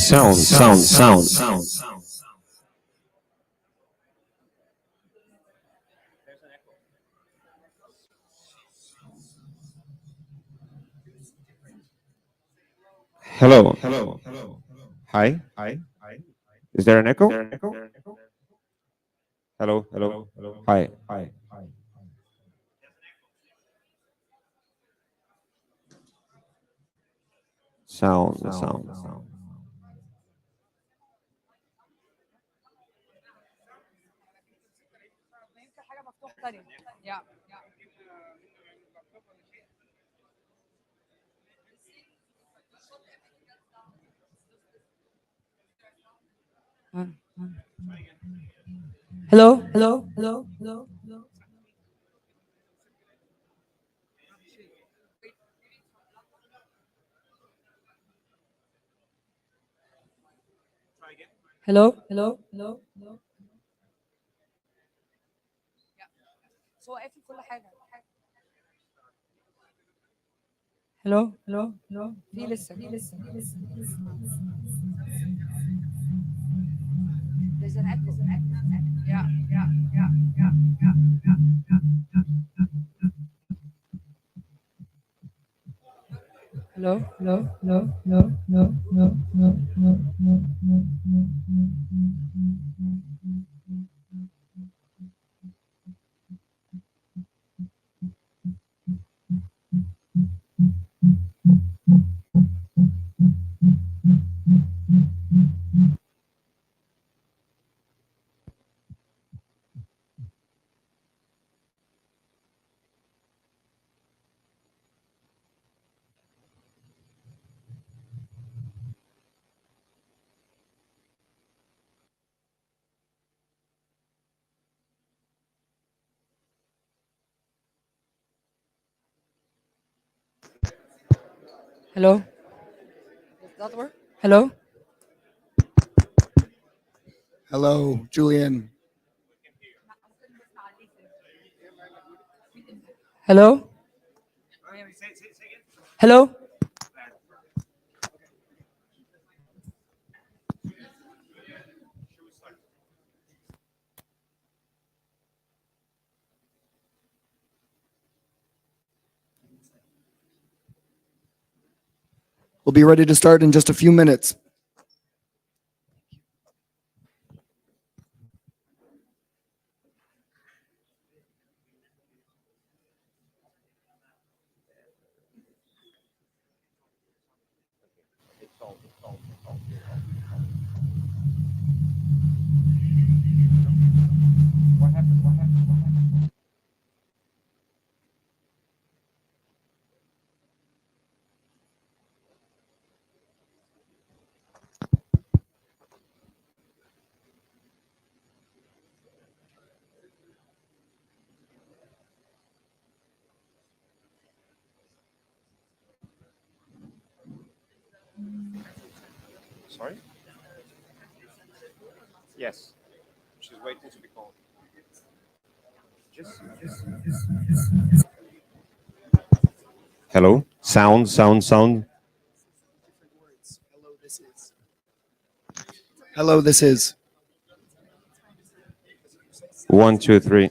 Sound. Hello. Hi. Is there an echo? Hello. Hi. Sound. Hello. Hello. Hello. في لسه There's an echo. Yeah. Hello. Hello. Does that work? Hello. Hello, Julian. Hello. Hello. We'll be ready to start in just a few minutes. What happened? Sorry? Yes. She's waiting to be called. Hello? Sound. Hello, this is. 1, 2, 3.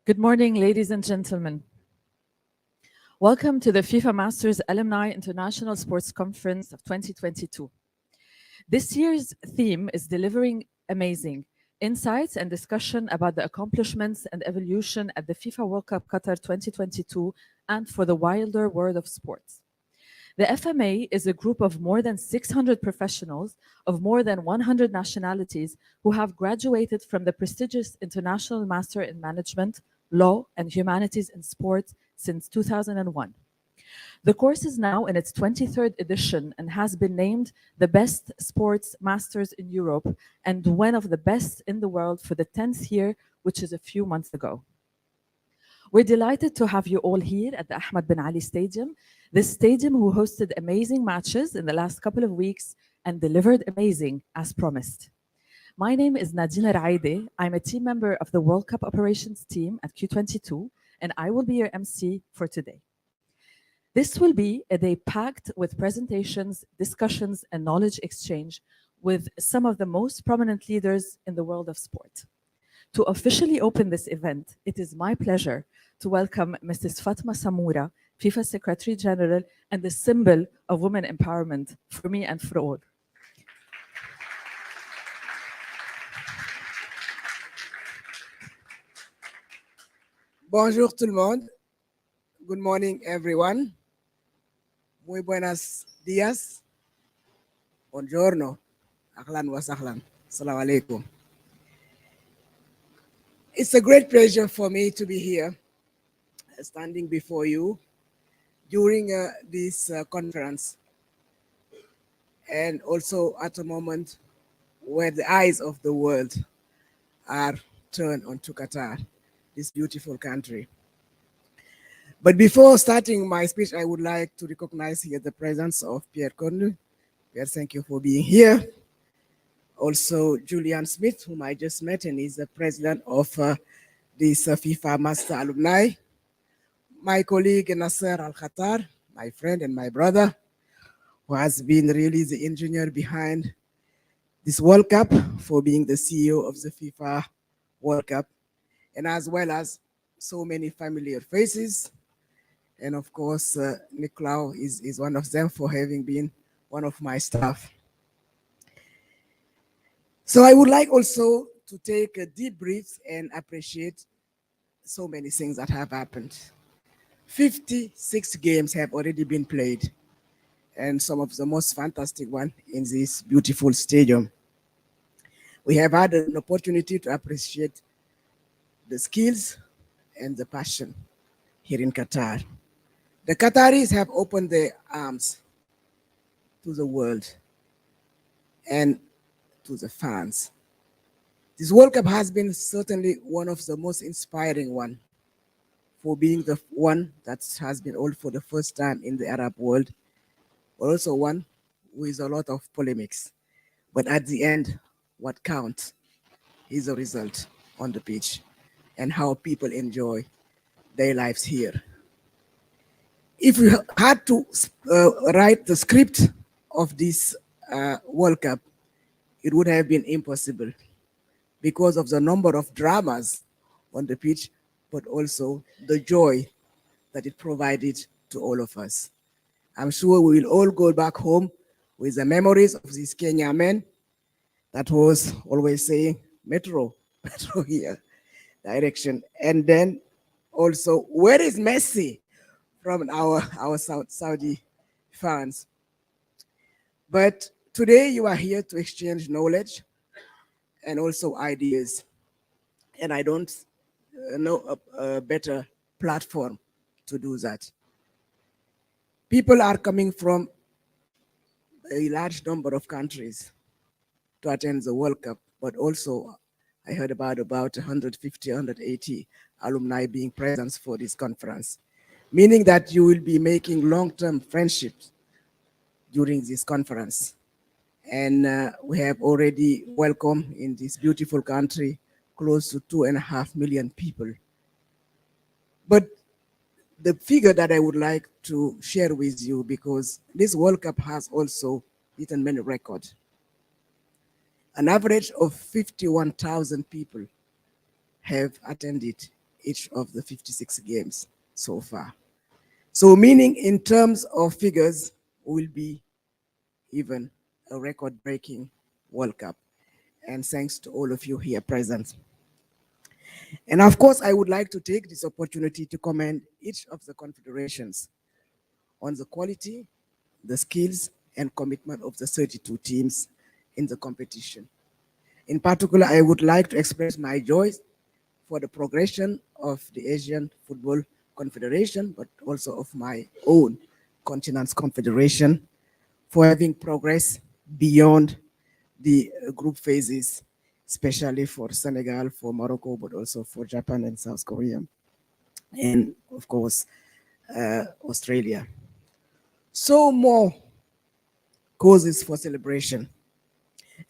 Good morning, ladies and gentlemen. Welcome to the FIFA Masters Alumni International Sports Conference of 2022. This year's theme is Delivering Amazing: Insights and Discussion about the Accomplishments and Evolution at the FIFA World Cup Qatar 2022 and for the Wilder World of Sports. The FMA is a group of more than 600 professionals of more than 100 nationalities who have graduated from the prestigious International Master in Management, Law, and Humanities in Sport since 2001. The course is now in its 23rd edition and has been named the best sports masters in Europe and one of the best in the world for the 10th year, which is a few months ago. We're delighted to have you all here at the Ahmed bin Ali Stadium, this stadium who hosted amazing matches in the last couple of weeks and delivered amazing as promised. My name is Nadina Raide. I'm a team member of the World Cup operations team at Q22, and I will be your MC for today. This will be a day packed with presentations, discussions, and knowledge exchange with some of the most prominent leaders in the world of sport. To officially open this event, it is my pleasure to welcome Mrs. Fatma Samoura, FIFA Secretary General and the symbol of women empowerment for me and for all. Bonjour tout le monde. Good morning, everyone. Muy buenos días. Buongiorno. Ahlan wa sahlan. Assalamu alaikum. It's a great pleasure for me to be here, standing before you during this conference, and also at a moment where the eyes of the world are turned onto Qatar, this beautiful country. But before starting my speech, I would like to recognize here the presence of Pierre Cornu. Pierre, thank you for being here. Also, Julian Smith, whom I just met, and is the president of this FIFA Master Alumni. My colleague Nasser Al-Khater, my friend and my brother, who has been really the engineer behind this World Cup for being the CEO of the FIFA World Cup, and as well as so many familiar faces. And of course, Nicolau is one of them for having been one of my staff. So I would like also to take a deep breath and appreciate so many things that have happened. 56 games have already been played, and some of the most fantastic ones in this beautiful stadium. We have had an opportunity to appreciate the skills and the passion here in Qatar. The Qataris have opened their arms to the world and to the fans. This World Cup has been certainly one of the most inspiring one, for being the one that has been held for the first time in the Arab world, but also one with a lot of polemics. But at the end, what counts is the result on the pitch and how people enjoy their lives here. If we had to write the script of this World Cup, it would have been impossible because of the number of dramas on the pitch, but also the joy that it provided to all of us. I'm sure we will all go back home with the memories of this Kenya man that was always saying, Metro, Metro here, direction. And then also, where is Messi from our Saudi fans? But today you are here to exchange knowledge and also ideas. And I don't know a better platform to do that. People are coming from a large number of countries to attend the World Cup, but also I heard about 150, 180 alumni being present for this conference, meaning that you will be making long-term friendships during this conference. And we have already welcomed in this beautiful country close to 2.5 million people. But the figure that I would like to share with you, because this World Cup has also beaten many records. An average of 51,000 people have attended each of the 56 games so far. So meaning in terms of figures, will be even a record-breaking World Cup. And thanks to all of you here present. And of course, I would like to take this opportunity to commend each of the confederations on the quality, the skills, and commitment of the 32 teams in the competition. In particular, I would like to express my joy for the progression of the Asian Football Confederation, but also of my own continent's confederation for having progressed beyond the group phases, especially for Senegal, for Morocco, but also for Japan and South Korea, and of course, Australia. So more causes for celebration.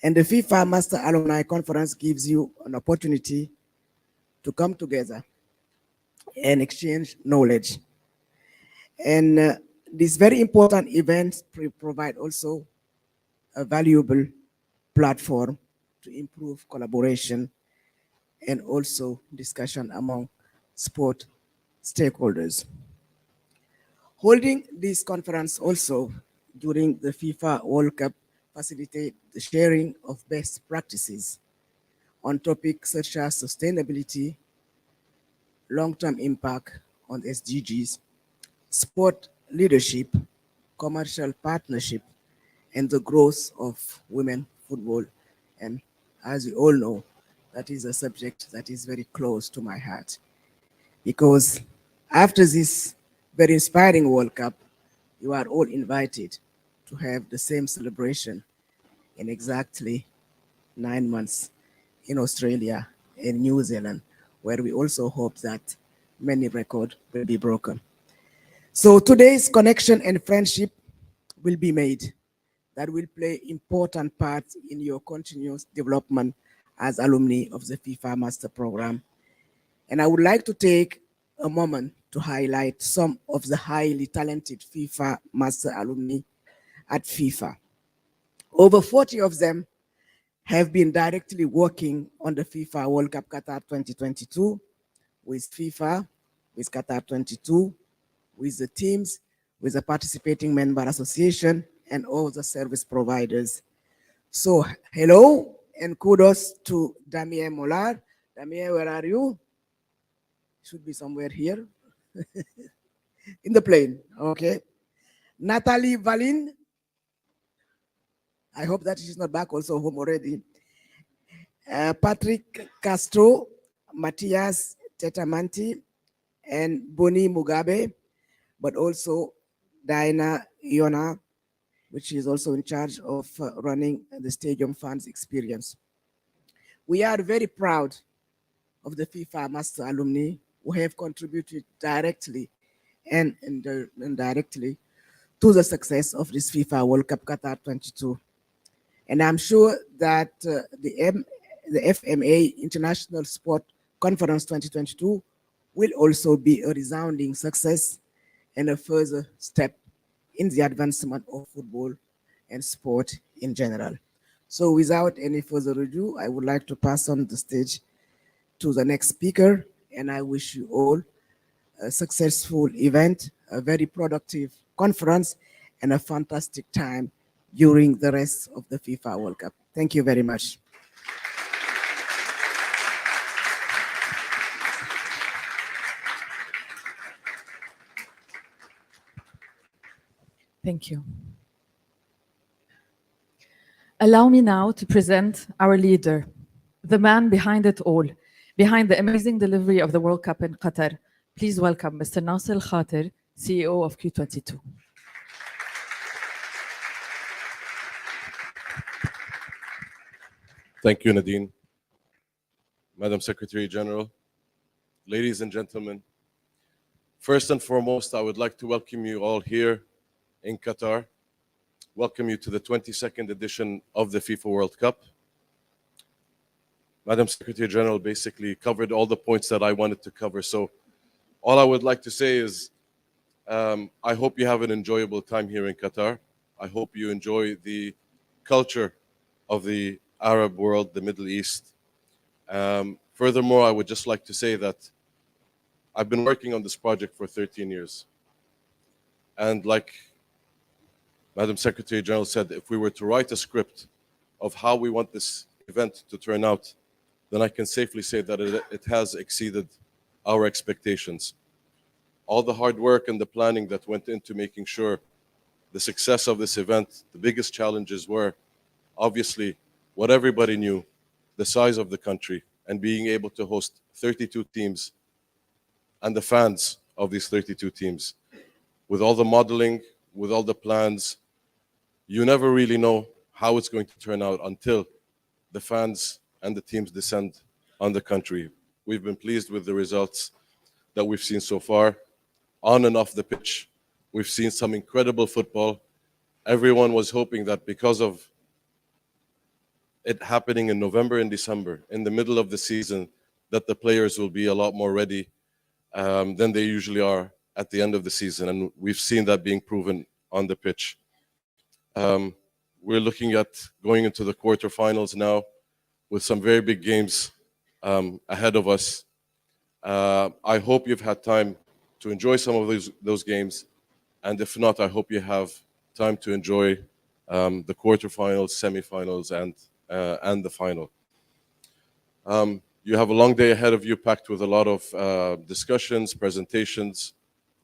And the FIFA Master Alumni Conference gives you an opportunity to come together and exchange knowledge. And this very important event provide also a valuable platform to improve collaboration and also discussion among sport stakeholders. Holding this conference also during the FIFA World Cup facilitate the sharing of best practices on topics such as sustainability, long-term impact on SDGs, sport leadership, commercial partnership, and the growth of women football. And as you all know, that is a subject that is very close to my heart. Because after this very inspiring World Cup, you are all invited to have the same celebration in exactly 9 months in Australia and New Zealand, where we also hope that many records will be broken. So today's connection and friendship will be made that will play important parts in your continuous development as alumni of the FIFA Master Program. And I would like to take a moment to highlight some of the highly talented FIFA Master alumni at FIFA. Over 40 of them have been directly working on the FIFA World Cup Qatar 2022 with FIFA, with Qatar 22, with the teams, with the participating member association, and all the service providers. So hello and kudos to Damien Mollard. Damien, where are you? Should be somewhere here. In the plane, okay. Natalie Valin. I hope that she's not back also home already. Patrick Castro, Matthias Tetamanti, and Boni Mugabe, but also Diana Iona, which is also in charge of running the Stadium Funds experience. We are very proud of the FIFA Master alumni who have contributed directly and indirectly to the success of this FIFA World Cup Qatar 22. And I'm sure that the FMA International Sports Conference 2022 will also be a resounding success and a further step in the advancement of football and sport in general. So without any further ado, I would like to pass on the stage to the next speaker, and I wish you all a successful event, a very productive conference, and a fantastic time during the rest of the FIFA World Cup. Thank you very much. Thank you. Allow me now to present our leader, the man behind it all, behind the amazing delivery of the World Cup in Qatar. Please welcome Mr. Nasser Khater, CEO of Q22. Thank you, Nadine. Madam Secretary General, ladies and gentlemen, first and foremost, I would like to welcome you all here in Qatar. Welcome you to the 22nd edition of the FIFA World Cup. Madam Secretary General basically covered all the points that I wanted to cover. So all I would like to say is I hope you have an enjoyable time here in Qatar. I hope you enjoy the culture of the Arab world, the Middle East. Furthermore, I would just like to say that I've been working on this project for 13 years. And like Madam Secretary General said, if we were to write a script of how we want this event to turn out, then I can safely say that it has exceeded our expectations. All the hard work and the planning that went into making sure the success of this event, the biggest challenges were obviously what everybody knew, the size of the country, and being able to host 32 teams and the fans of these 32 teams. With all the modeling, with all the plans, you never really know how it's going to turn out until the fans and the teams descend on the country. We've been pleased with the results that we've seen so far, on and off the pitch. We've seen some incredible football. Everyone was hoping that because of it happening in November and December, in the middle of the season, that the players will be a lot more ready than they usually are at the end of the season. And we've seen that being proven on the pitch. We're looking at going into the quarterfinals now with some very big games ahead of us. I hope you've had time to enjoy some of those games. And if not, I hope you have time to enjoy the quarterfinals, semifinals, and the final. You have a long day ahead of you, packed with a lot of discussions, presentations.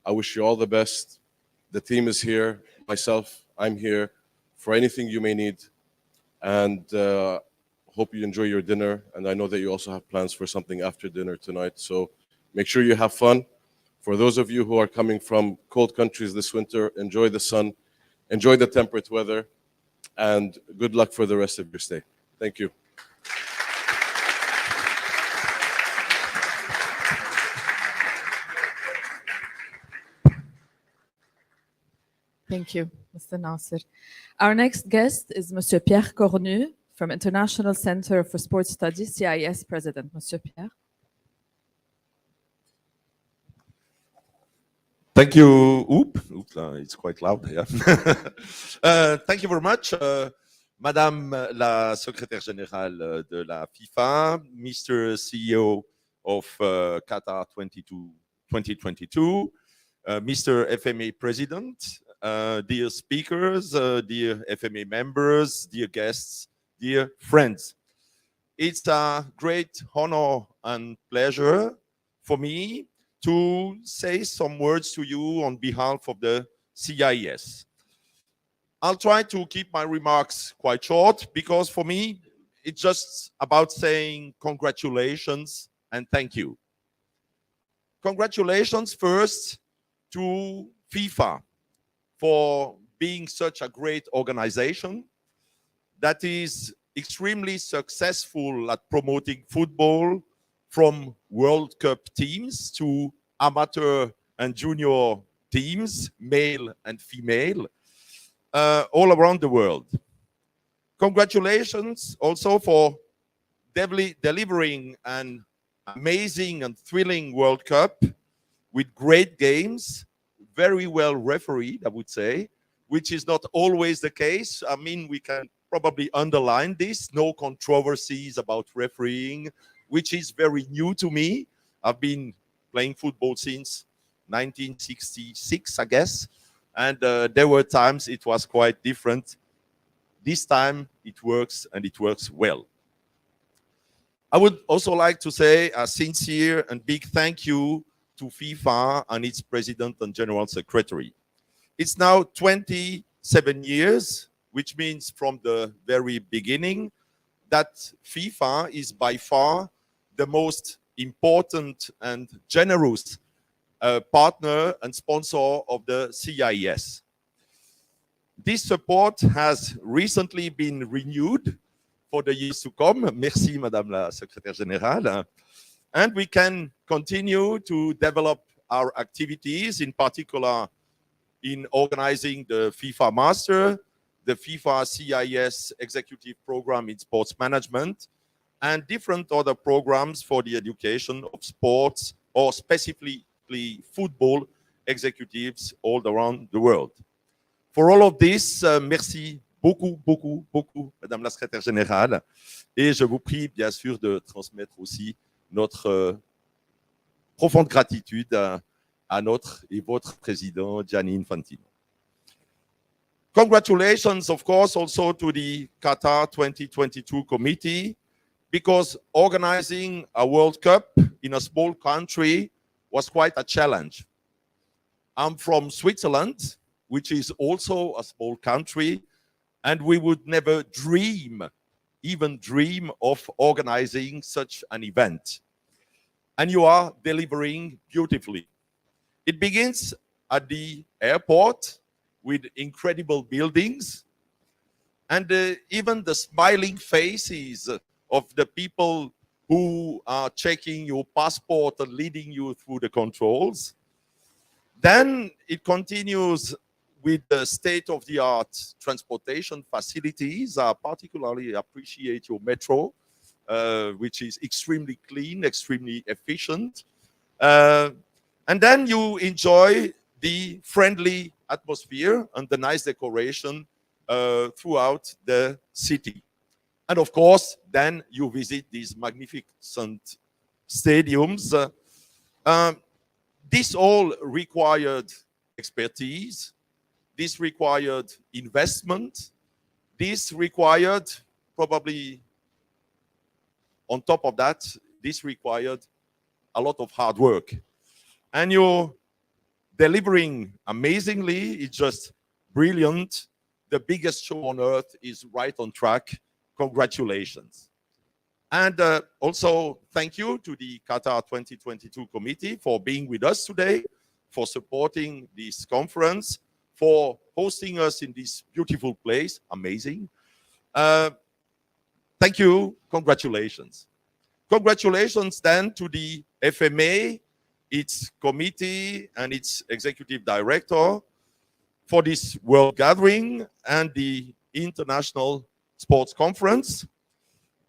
I wish you all the best. The team is here. Myself, I'm here for anything you may need. And hope you enjoy your dinner. And I know that you also have plans for something after dinner tonight. So make sure you have fun. For those of you who are coming from cold countries this winter, enjoy the sun, enjoy the temperate weather, and good luck for the rest of your stay. Thank you. Thank you, Mr. Nasser. Our next guest is Monsieur Pierre Cornu from International Center for Sports Studies, CIES President. Monsieur Pierre. Thank you. It's quite loud here. Thank you very much, Madame la Secrétaire Générale de la FIFA, Mr. CEO of Qatar 2022, Mr. FMA President, dear speakers, dear FMA members, dear guests, dear friends. It's a great honor and pleasure for me to say some words to you on behalf of the CIES. I'll try to keep my remarks quite short because for me, it's just about saying congratulations and thank you. Congratulations first to FIFA for being such a great organization that is extremely successful at promoting football from World Cup teams to amateur and junior teams, male and female, all around the world. Congratulations also for delivering an amazing and thrilling World Cup with great games, very well refereed, I would say, which is not always the case. I mean, we can probably underline this, no controversies about refereeing, which is very new to me. I've been playing football since 1966, I guess. And there were times it was quite different. This time it works, and it works well. I would also like to say a sincere and big thank you to FIFA and its President and General Secretary. It's now 27 years, which means from the very beginning that FIFA is by far the most important and generous partner and sponsor of the CIES. This support has recently been renewed for the years to come. Merci, Madame la Secrétaire Générale. And we can continue to develop our activities, in particular in organizing the FIFA Master, the FIFA CIES Executive Program in Sports Management, and different other programs for the education of sports, or specifically football executives all around the world. For all of this, merci beaucoup, Madame la Secrétaire Générale. Et je vous prie, bien sûr, de transmettre aussi notre profonde gratitude à notre et votre président Gianni Infantino. Congratulations, of course, also to the Qatar 2022 committee, because organizing a World Cup in a small country was quite a challenge. I'm from Switzerland, which is also a small country, and we would never even dream of organizing such an event. And you are delivering beautifully. It begins at the airport with incredible buildings, and even the smiling faces of the people who are checking your passport and leading you through the controls. Then it continues with the state-of-the-art transportation facilities. I particularly appreciate your metro, which is extremely clean, extremely efficient. And then you enjoy the friendly atmosphere and the nice decoration throughout the city. And of course, then you visit these magnificent stadiums. This all required expertise. This required investment. This required, probably on top of that, this required a lot of hard work. And you're delivering amazingly. It's just brilliant. The biggest show on earth is right on track. Congratulations. And also thank you to the Qatar 2022 committee for being with us today, for supporting this conference, for hosting us in this beautiful place. Amazing. Thank you. Congratulations. Congratulations then to the FMA, its committee and its executive director for this World Gathering and the International Sports Conference.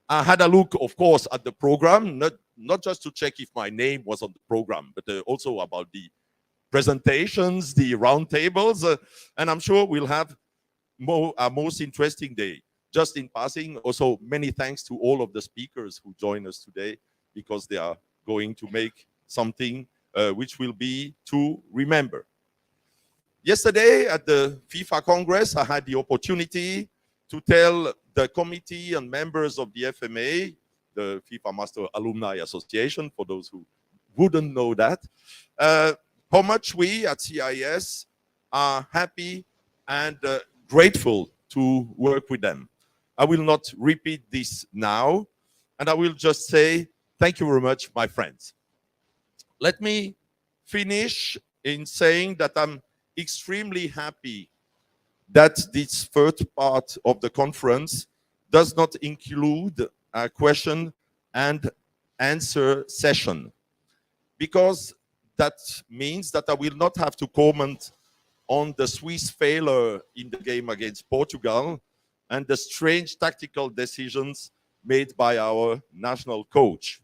I had a look, of course, at the program, not just to check if my name was on the program, but also about the presentations, the roundtables, and I'm sure we'll have a most interesting day. Just in passing, also many thanks to all of the speakers who join us today, because they are going to make something which will be to remember. Yesterday at the FIFA Congress, I had the opportunity to tell the committee and members of the FMA, the FIFA Master Alumni Association, for those who wouldn't know that, how much we at CIES are happy and grateful to work with them. I will not repeat this now, and I will just say thank you very much, my friends. Let me finish in saying that I'm extremely happy that this third part of the conference does not include a question and answer session, because that means that I will not have to comment on the Swiss failure in the game against Portugal and the strange tactical decisions made by our national coach.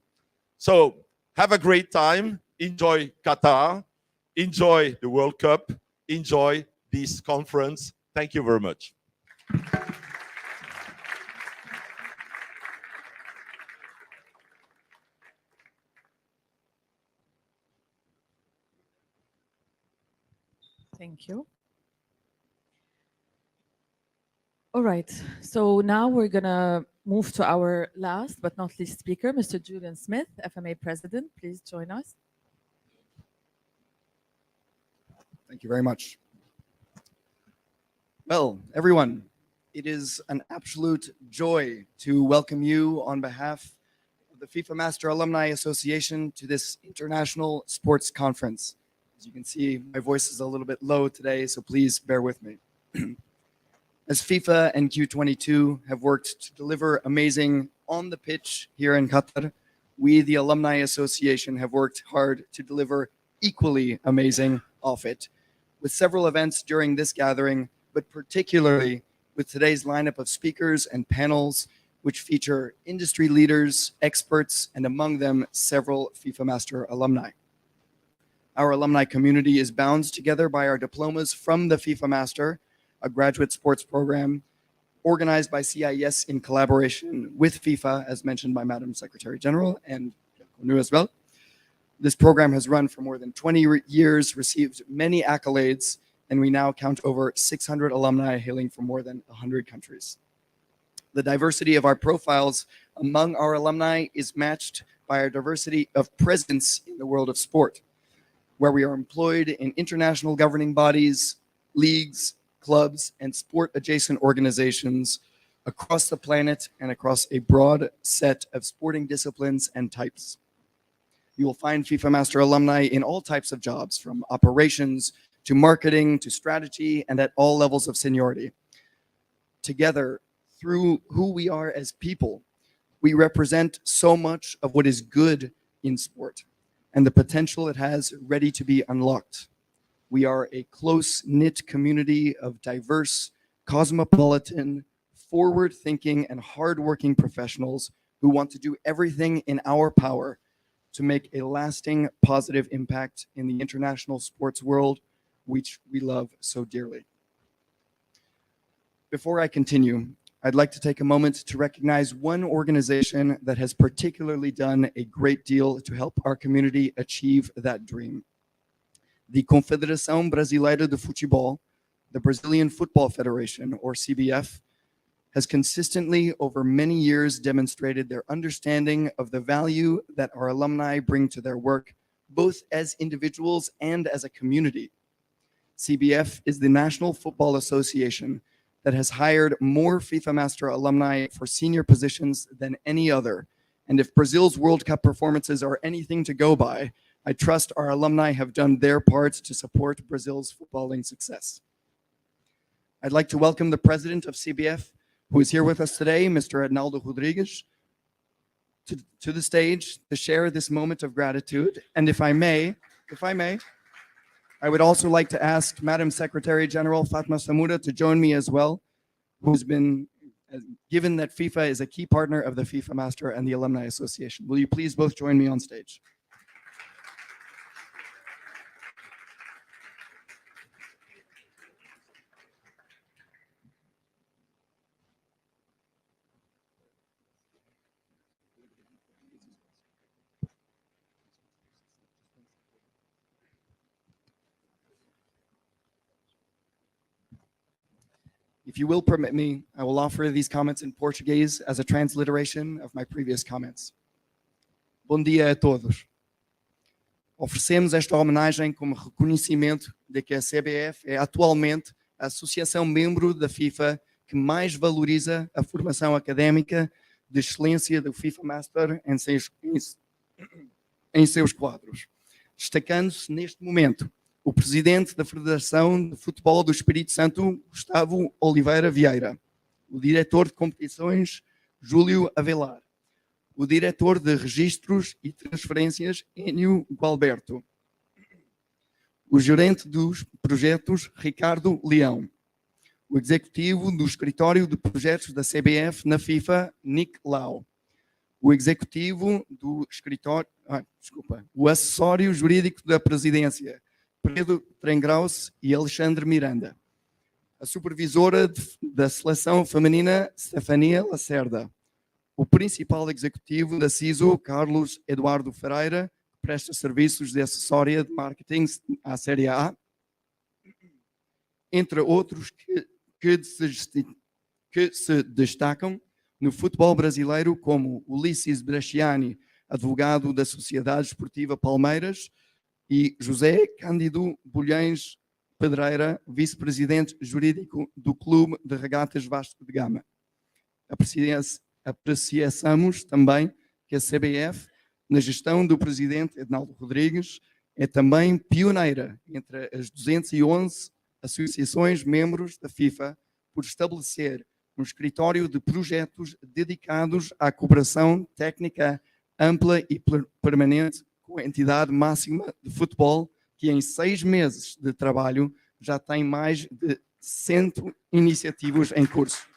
So have a great time, enjoy Qatar, enjoy the World Cup, enjoy this conference. Thank you very much. Thank you. All right, so now we're gonna move to our last but not least speaker, Mr. Julian Smith, FMA President. Please join us. Thank you very much. Well, everyone, it is an absolute joy to welcome you on behalf of the FIFA Master Alumni Association to this International Sports Conference. As you can see, my voice is a little bit low today, so please bear with me. As FIFA and Q22 have worked to deliver amazing on the pitch here in Qatar, we, the Alumni Association, have worked hard to deliver equally amazing off it, with several events during this gathering, but particularly with today's lineup of speakers and panels, which feature industry leaders, experts, and among them, several FIFA Master alumni. Our alumni community is bound together by our diplomas from the FIFA Master, a graduate sports program organized by CIES in collaboration with FIFA, as mentioned by Madam Secretary General and Cornu as well. This program has run for more than 20 years, received many accolades, and we now count over 600 alumni hailing from more than 100 countries. The diversity of our profiles among our alumni is matched by our diversity of presence in the world of sport, where we are employed in international governing bodies, leagues, clubs, and sport-adjacent organizations across the planet and across a broad set of sporting disciplines and types. You will find FIFA Master alumni in all types of jobs, from operations to marketing to strategy, and at all levels of seniority. Together, through who we are as people, we represent so much of what is good in sport and the potential it has ready to be unlocked. We are a close-knit community of diverse, cosmopolitan, forward-thinking, and hard-working professionals who want to do everything in our power to make a lasting positive impact in the international sports world, which we love so dearly. Before I continue, I'd like to take a moment to recognize one organization that has particularly done a great deal to help our community achieve that dream. The Confederação Brasileira de Futebol, the Brazilian Football Federation, or CBF, has consistently over many years demonstrated their understanding of the value that our alumni bring to their work, both as individuals and as a community. CBF is the National Football Association that has hired more FIFA Master alumni for senior positions than any other. And if Brazil's World Cup performances are anything to go by, I trust our alumni have done their part to support Brazil's footballing success. I'd like to welcome the president of CBF, who is here with us today, Mr. Arnaldo Rodrigues, to the stage to share this moment of gratitude. And if I may, I would also like to ask Madam Secretary General Fatma Samoura to join me as well, who's been, given that FIFA is a key partner of the FIFA Master and the Alumni Association. Will you please both join me on stage? If you will permit me, I will offer these comments in Portuguese as a transliteration of my previous comments. Bom dia a todos. Oferecemos esta homenagem como reconhecimento de que a CBF é atualmente a associação membro da FIFA que mais valoriza a formação académica de excelência do FIFA Master em seus quadros, destacando-se neste momento o presidente da Federação de Futebol do Espírito Santo, Gustavo Oliveira Vieira, o diretor de competições, Júlio Avelar, o diretor de registros e transferências, Enio Gualberto, o gerente dos projetos, Ricardo Leão, o executivo do escritório de projetos da CBF na FIFA, Nick Lau, o executivo do escritório, o acessório jurídico da presidência, Pedro Trengraus e Alexandre Miranda, a supervisora da seleção feminina, Stefania Lacerda, o principal executivo da CISO, Carlos Eduardo Ferreira, que presta serviços de assessoria de marketing à Série A, entre outros que se destacam no futebol brasileiro, como Ulisses Bracciani, advogado da Sociedade Esportiva Palmeiras, e José Cândido Bulhães Pedreira, vice-presidente jurídico do Clube de Regatas Vasco de Gama. Apreciamos também que a CBF, na gestão do presidente Arnaldo Rodrigues, é também pioneira entre as 211 associações membros da FIFA por estabelecer um escritório de projetos dedicados à cooperação técnica ampla e permanente com a entidade máxima de futebol, que em 6 meses de trabalho já tem mais de 100 iniciativas em curso.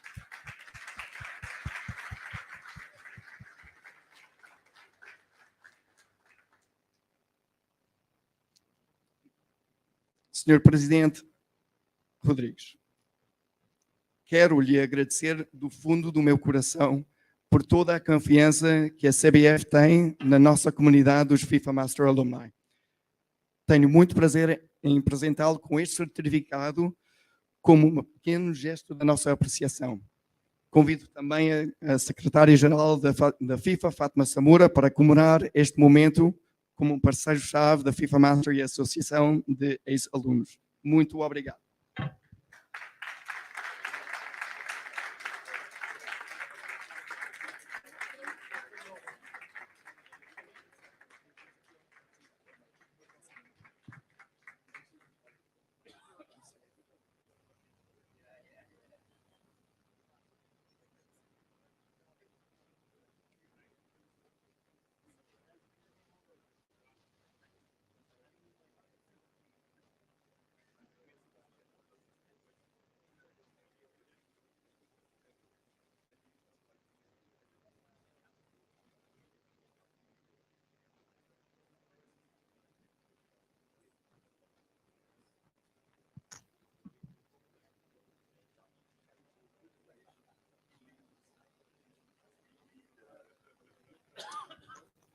Senhor Presidente Rodrigues, quero lhe agradecer do fundo do meu coração por toda a confiança que a CBF tem na nossa comunidade dos FIFA Master Alumni. Tenho muito prazer em apresentá-lo com este certificado como um pequeno gesto da nossa apreciação. Convido também a secretária-geral da FIFA, Fatma Samoura, para comemorar este momento como um parceiro-chave da FIFA Master e Associação de Ex-Alunos. Muito obrigado.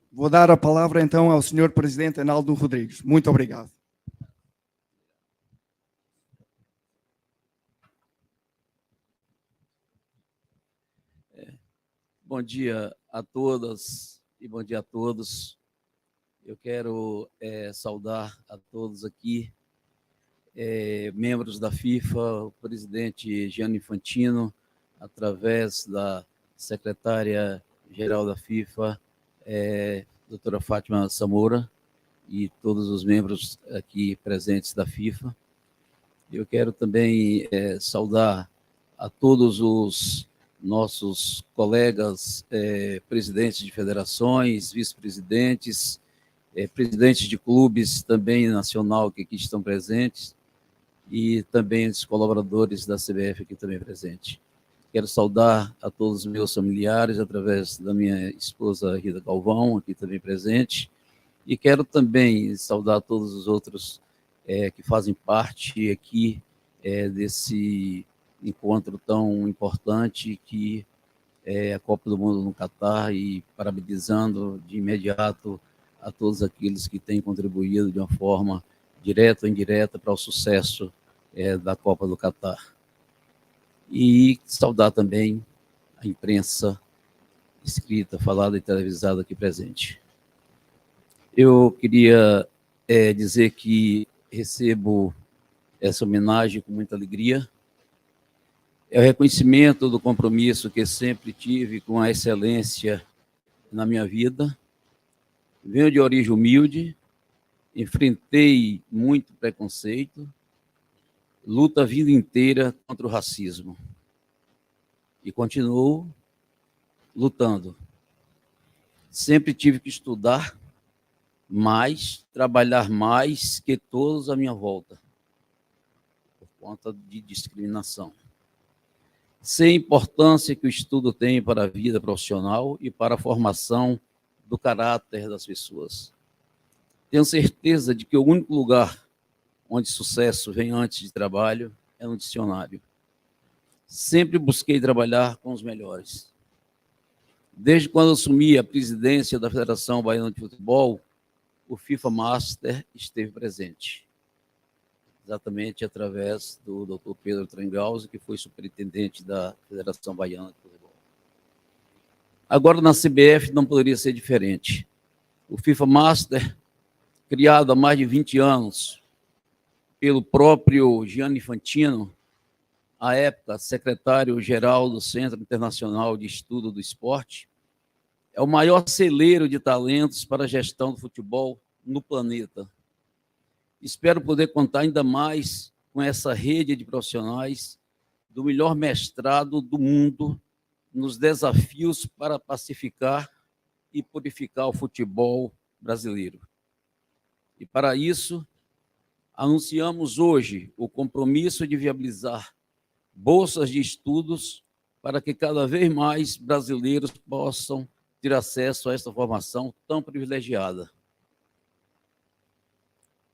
Vou dar a palavra então ao Sr. Presidente Analdo Rodrigues. Muito obrigado. Bom dia a todas e bom dia a todos. Eu quero saudar a todos aqui, membros da FIFA, o presidente Gianni Infantino, através da secretária-geral da FIFA, doutora Fatma Samoura, e todos os membros aqui presentes da FIFA. Eu quero também saudar a todos os nossos colegas presidentes de federações, vice-presidentes, presidentes de clubes também nacional que aqui estão presentes, e também os colaboradores da CBF aqui também presentes. Quero saudar a todos os meus familiares, através da minha esposa Rita Galvão, aqui também presente, e quero também saudar todos os outros que fazem parte aqui desse encontro tão importante que é a Copa do Mundo no Qatar, e parabenizando de imediato a todos aqueles que têm contribuído de uma forma direta ou indireta para o sucesso da Copa do Qatar. E saudar também a imprensa escrita, falada e televisada aqui presente. Eu queria dizer que recebo essa homenagem com muita alegria. É o reconhecimento do compromisso que sempre tive com a excelência na minha vida. Venho de origem humilde, enfrentei muito preconceito, luta a vida inteira contra o racismo. E continuo lutando. Sempre tive que estudar mais, trabalhar mais que todos à minha volta, por conta de discriminação. Sei a importância que o estudo tem para a vida profissional e para a formação do caráter das pessoas. Tenho certeza de que o único lugar onde sucesso vem antes de trabalho é no dicionário. Sempre busquei trabalhar com os melhores. Desde quando assumi a presidência da Federação Baiana de Futebol, o FIFA Master esteve presente, exatamente através do Dr. Pedro Trengauzi, que foi superintendente da Federação Baiana de Futebol. Agora, na CBF, não poderia ser diferente. O FIFA Master, criado há mais de 20 anos pelo próprio Gianni Infantino, à época secretário-geral do Centro Internacional de Estudo do Esporte, é o maior celeiro de talentos para a gestão do futebol no planeta. Espero poder contar ainda mais com essa rede de profissionais do melhor mestrado do mundo nos desafios para pacificar e purificar o futebol brasileiro. E para isso, anunciamos hoje o compromisso de viabilizar bolsas de estudos para que cada vez mais brasileiros possam ter acesso a essa formação tão privilegiada.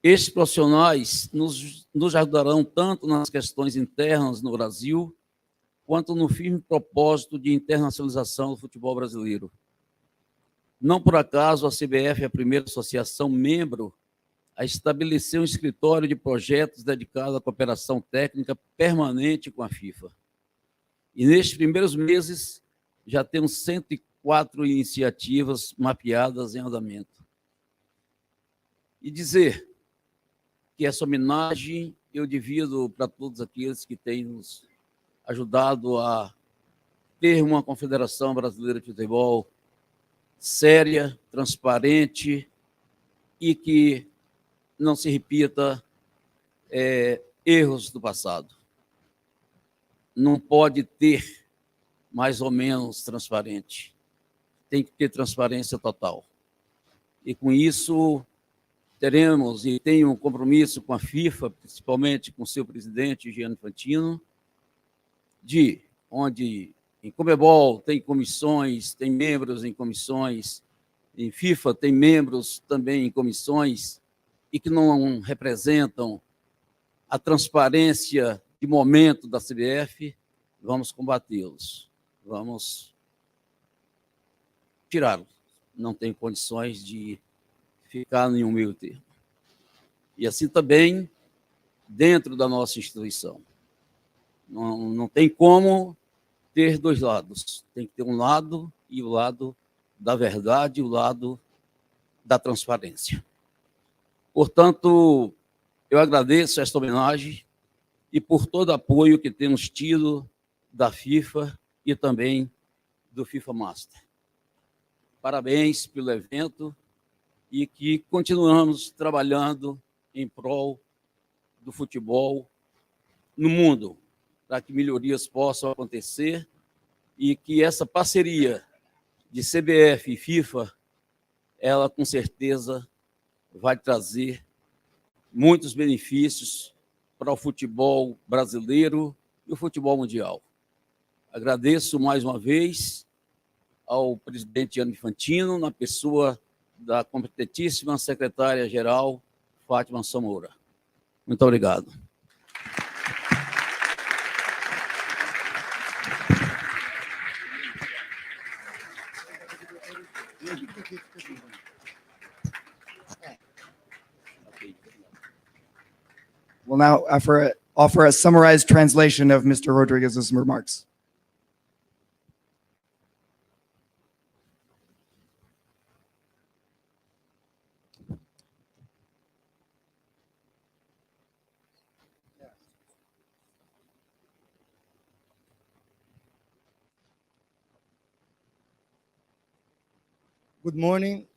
Estes profissionais nos ajudarão tanto nas questões internas no Brasil, quanto no firme propósito de internacionalização do futebol brasileiro. Não por acaso a CBF é a primeira associação membro a estabelecer um escritório de projetos dedicado à cooperação técnica permanente com a FIFA. E nestes primeiros meses já temos 104 iniciativas mapeadas em andamento. E dizer que essa homenagem eu divido para todos aqueles que têm nos ajudado a ter uma Confederação Brasileira de Futebol séria, transparente e que não se repita erros do passado. Não pode ter mais ou menos transparente. Tem que ter transparência total. E com isso teremos e tenho um compromisso com a FIFA, principalmente com seu presidente, Gianni Infantino, onde em Conmebol tem comissões, tem membros em comissões, em FIFA tem membros também em comissões, e que não representam a transparência de momento da CBF, vamos combatê-los, vamos tirá-los. Não tem condições de ficar em um meio termo. E assim também dentro da nossa instituição. Não tem como ter dois lados. Tem que ter um lado e o lado da verdade, o lado da transparência. Portanto, eu agradeço esta homenagem e por todo o apoio que temos tido da FIFA e também do FIFA Master. Parabéns pelo evento e que continuamos trabalhando em prol do futebol no mundo, para que melhorias possam acontecer e que essa parceria de CBF e FIFA, ela com certeza vai trazer muitos benefícios para o futebol brasileiro e o futebol mundial. Agradeço mais uma vez ao presidente Gianni Infantino, na pessoa da competentíssima secretária-geral Fatma Samoura. Muito obrigado. We'll now offer a summarized translation of Mr. Rodriguez's remarks. Good morning.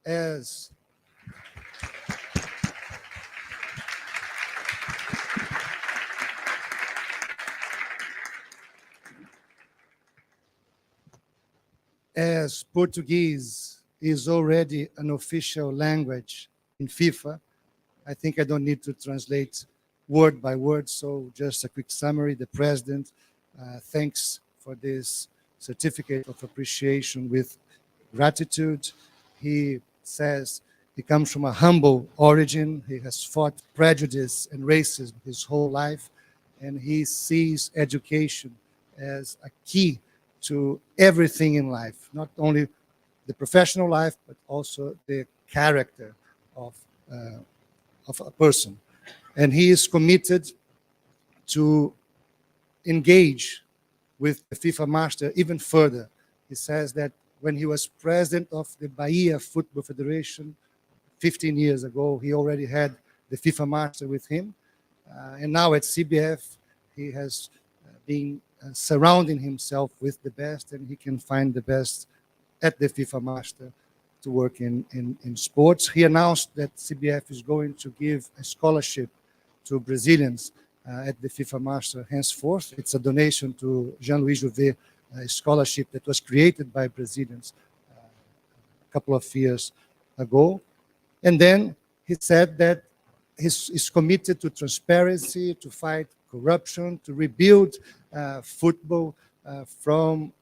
As Portuguese is already an official language in FIFA, I think I don't need to translate word by word, so just a quick summary. The President thanks for this certificate of appreciation with gratitude. He says he comes from a humble origin. He has fought prejudice and racism his whole life, and he sees education as a key to everything in life, not only the professional life, but also the character of a person. And he is committed to engage with the FIFA Master even further. He says that when he was president of the Bahia Football Federation 15 years ago, he already had the FIFA Master with him. And now at CBF, he has been surrounding himself with the best, and he can find the best at the FIFA Master to work in sports. He announced that CBF is going to give a scholarship to Brazilians at the FIFA Master henceforth. It's a donation to Jean-Louis Jouvet, a scholarship that was created by Brazilians a couple of years ago. And then he said that he's committed to transparency, to fight corruption, to rebuild football from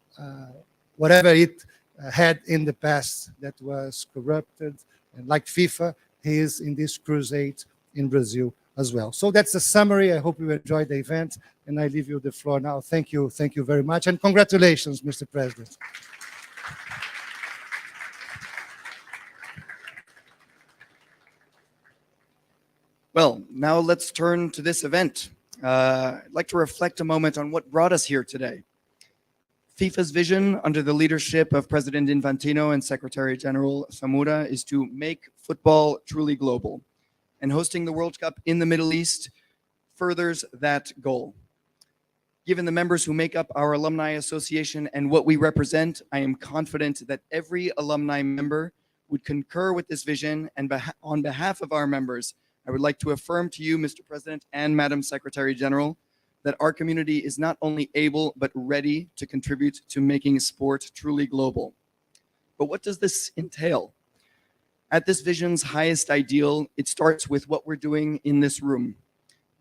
whatever it had in the past that was corrupted. And like FIFA, he is in this crusade in Brazil as well. So that's a summary. I hope you enjoyed the event, and I leave you the floor now. Thank you very much, and congratulations, Mr. President. Well, now let's turn to this event. I'd like to reflect a moment on what brought us here today. FIFA's vision under the leadership of President Infantino and Secretary General Samoura is to make football truly global. And hosting the World Cup in the Middle East furthers that goal. Given the members who make up our Alumni Association and what we represent, I am confident that every alumni member would concur with this vision, and on behalf of our members, I would like to affirm to you, Mr. President and Madam Secretary General, that our community is not only able but ready to contribute to making sport truly global. But what does this entail? At this vision's highest ideal, it starts with what we're doing in this room,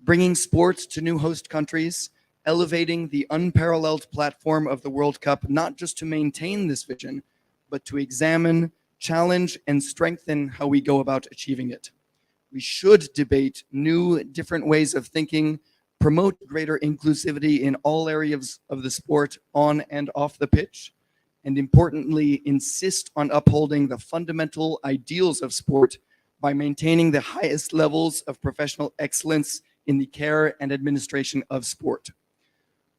bringing sports to new host countries, elevating the unparalleled platform of the World Cup, not just to maintain this vision, but to examine, challenge, and strengthen how we go about achieving it. We should debate new, different ways of thinking, promote greater inclusivity in all areas of the sport on and off the pitch, and importantly, insist on upholding the fundamental ideals of sport by maintaining the highest levels of professional excellence in the care and administration of sport.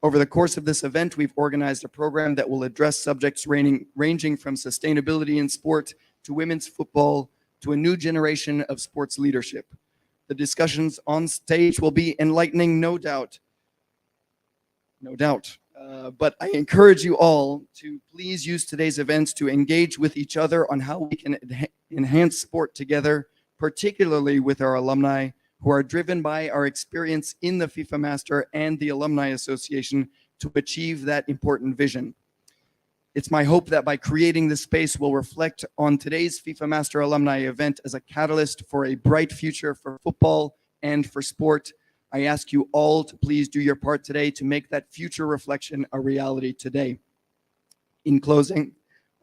Over the course of this event, we've organized a program that will address subjects ranging from sustainability in sport to women's football to a new generation of sports leadership. The discussions on stage will be enlightening, no doubt. But I encourage you all to please use today's events to engage with each other on how we can enhance sport together, particularly with our alumni who are driven by our experience in the FIFA Master and the Alumni Association to achieve that important vision. It's my hope that by creating this space, we'll reflect on today's FIFA Master Alumni event as a catalyst for a bright future for football and for sport. I ask you all to please do your part today to make that future reflection a reality today. In closing,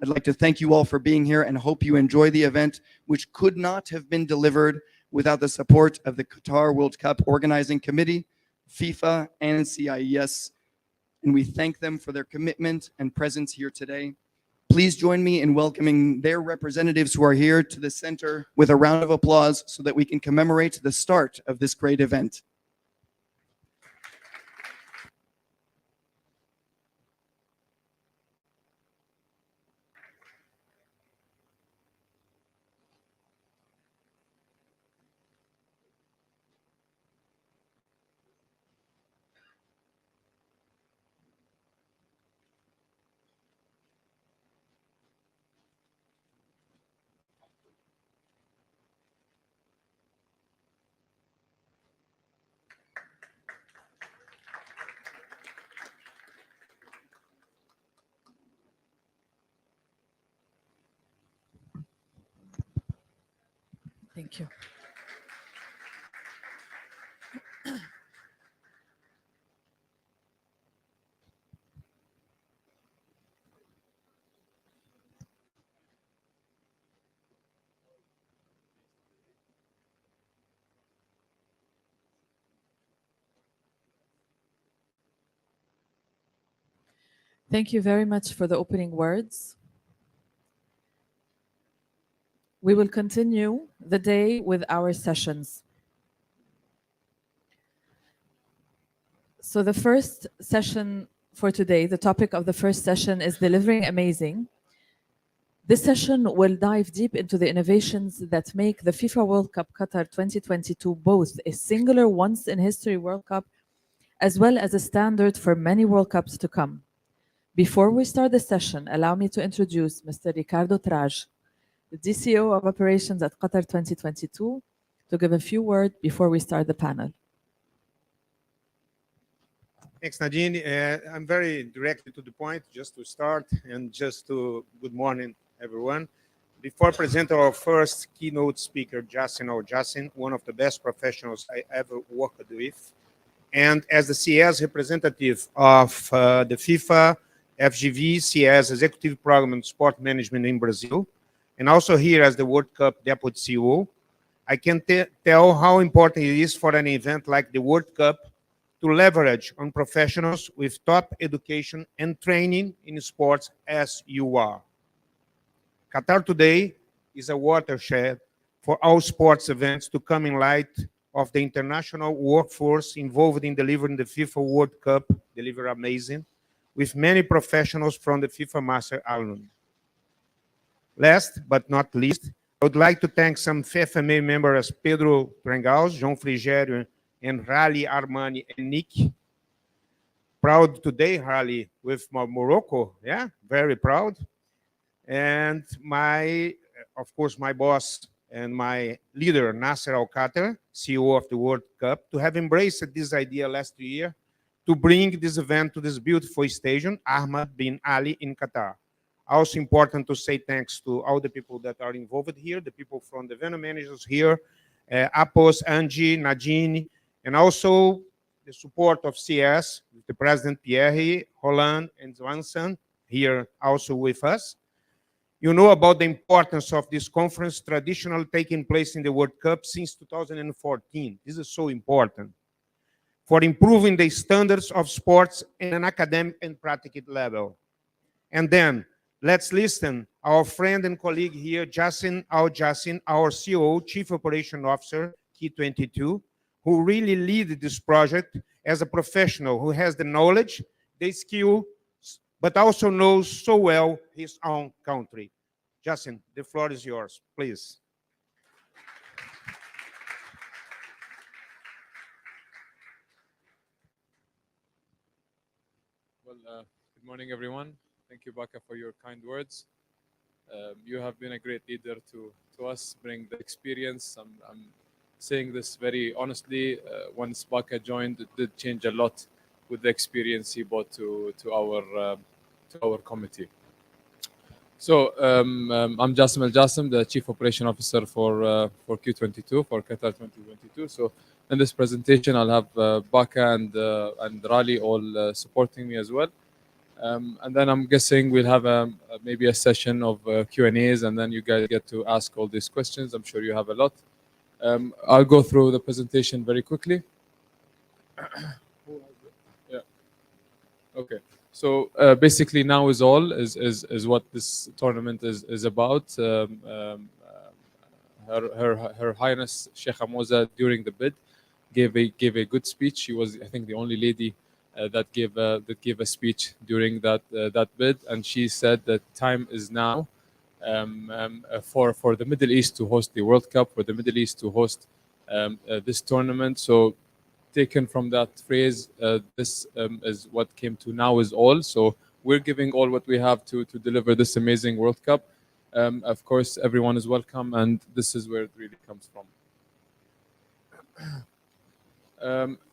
I'd like to thank you all for being here and hope you enjoy the event, which could not have been delivered without the support of the Qatar World Cup Organizing Committee, FIFA, and CIES. And we thank them for their commitment and presence here today. Please join me in welcoming their representatives who are here to the center with a round of applause so that we can commemorate the start of this great event. Thank you. Thank you very much for the opening words. We will continue the day with our sessions. So the first session for today, the topic of the first session is Delivering Amazing. This session will dive deep into the innovations that make the FIFA World Cup Qatar 2022 both a singular once-in-history World Cup as well as a standard for many World Cups to come. Before we start the session, allow me to introduce Mr. Ricardo, the DCEO of Operations at Qatar 2022, to give a few words before we start the panel. Thanks, Nadine. I'm very directly to the point, just to start, and good morning, everyone. Before presenting our first keynote speaker, Jassim Al-Jassim, one of the best professionals I ever worked with, and as the CIES representative of the FIFA FGV CIES Executive Program and Sport Management in Brazil, and also here as the World Cup Deputy CEO, I can tell how important it is for an event like the World Cup to leverage on professionals with top education and training in sports as you are. Qatar today is a watershed for all sports events to come in light of the international workforce involved in delivering the FIFA World Cup, deliver amazing, with many professionals from the FIFA Master Alumni. Last but not least, I would like to thank some FMA members, Pedro Trengaus, João Frigério, and Rally Armani and Nick. Proud today, Rally, with Morocco. Yeah, very proud. And of course, my boss and my leader, Nasser Al-Khater, CEO of the World Cup, to have embraced this idea last year to bring this event to this beautiful stadium, Ahmad bin Ali in Qatar. Also important to say thanks to all the people that are involved here, the people from the venue managers here, Apos, Angie, Nadine, and also the support of CIES, the President Pierre, Roland, and Swanson here also with us. You know about the importance of this conference, traditionally taking place in the World Cup since 2014. This is so important for improving the standards of sports in an academic and practical level. And then let's listen our friend and colleague here, Jassim Al-Jassim, our CEO, Chief Operation Officer, Key22, who really lead this project as a professional who has the knowledge, the skill, but also knows so well his own country. Jassim, the floor is yours, please. Well, good morning, everyone. Thank you, Baka, for your kind words. You have been a great leader to us, bring the experience. I'm saying this very honestly. Once Baka joined, it did change a lot with the experience he brought to our committee. So I'm Jassim Al-Jassim, the Chief Operation Officer for Q22, for Qatar 2022. So in this presentation, I'll have Baka and Rali all supporting me as well. And then I'm guessing we'll have maybe a session of Q&As, and then you guys get to ask all these questions. I'm sure you have a lot. I'll go through the presentation very quickly. Yeah. Okay. So basically, now is all is what this tournament is about. Her Highness Sheikh Moza during the bid gave a good speech. She was, I think, the only lady that gave a speech during that bid, and she said that time is now for the Middle East to host the World Cup, for the Middle East to host this tournament. So taken from that phrase, this is what came to now is all. So we're giving all what we have to deliver this amazing World Cup. Of course, everyone is welcome, and this is where it really comes from.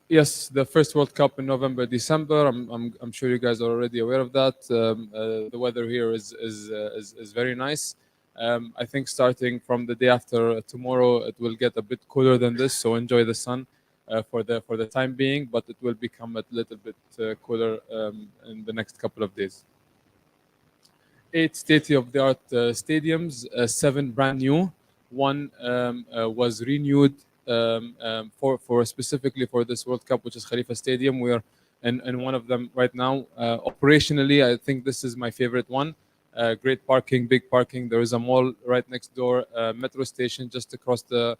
Yes, the first World Cup in November, December. I'm sure you guys are already aware of that. The weather here is very nice. I think starting from the day after tomorrow, it will get a bit cooler than this. So enjoy the sun for the time being, but it will become a little bit cooler in the next couple of days. 8 state-of-the-art stadiums, 7 brand new. One was renewed for specifically for this World Cup, which is Khalifa Stadium. We are in one of them right now. Operationally, I think this is my favorite one. Great parking, big parking. There is a mall right next door, metro station just across the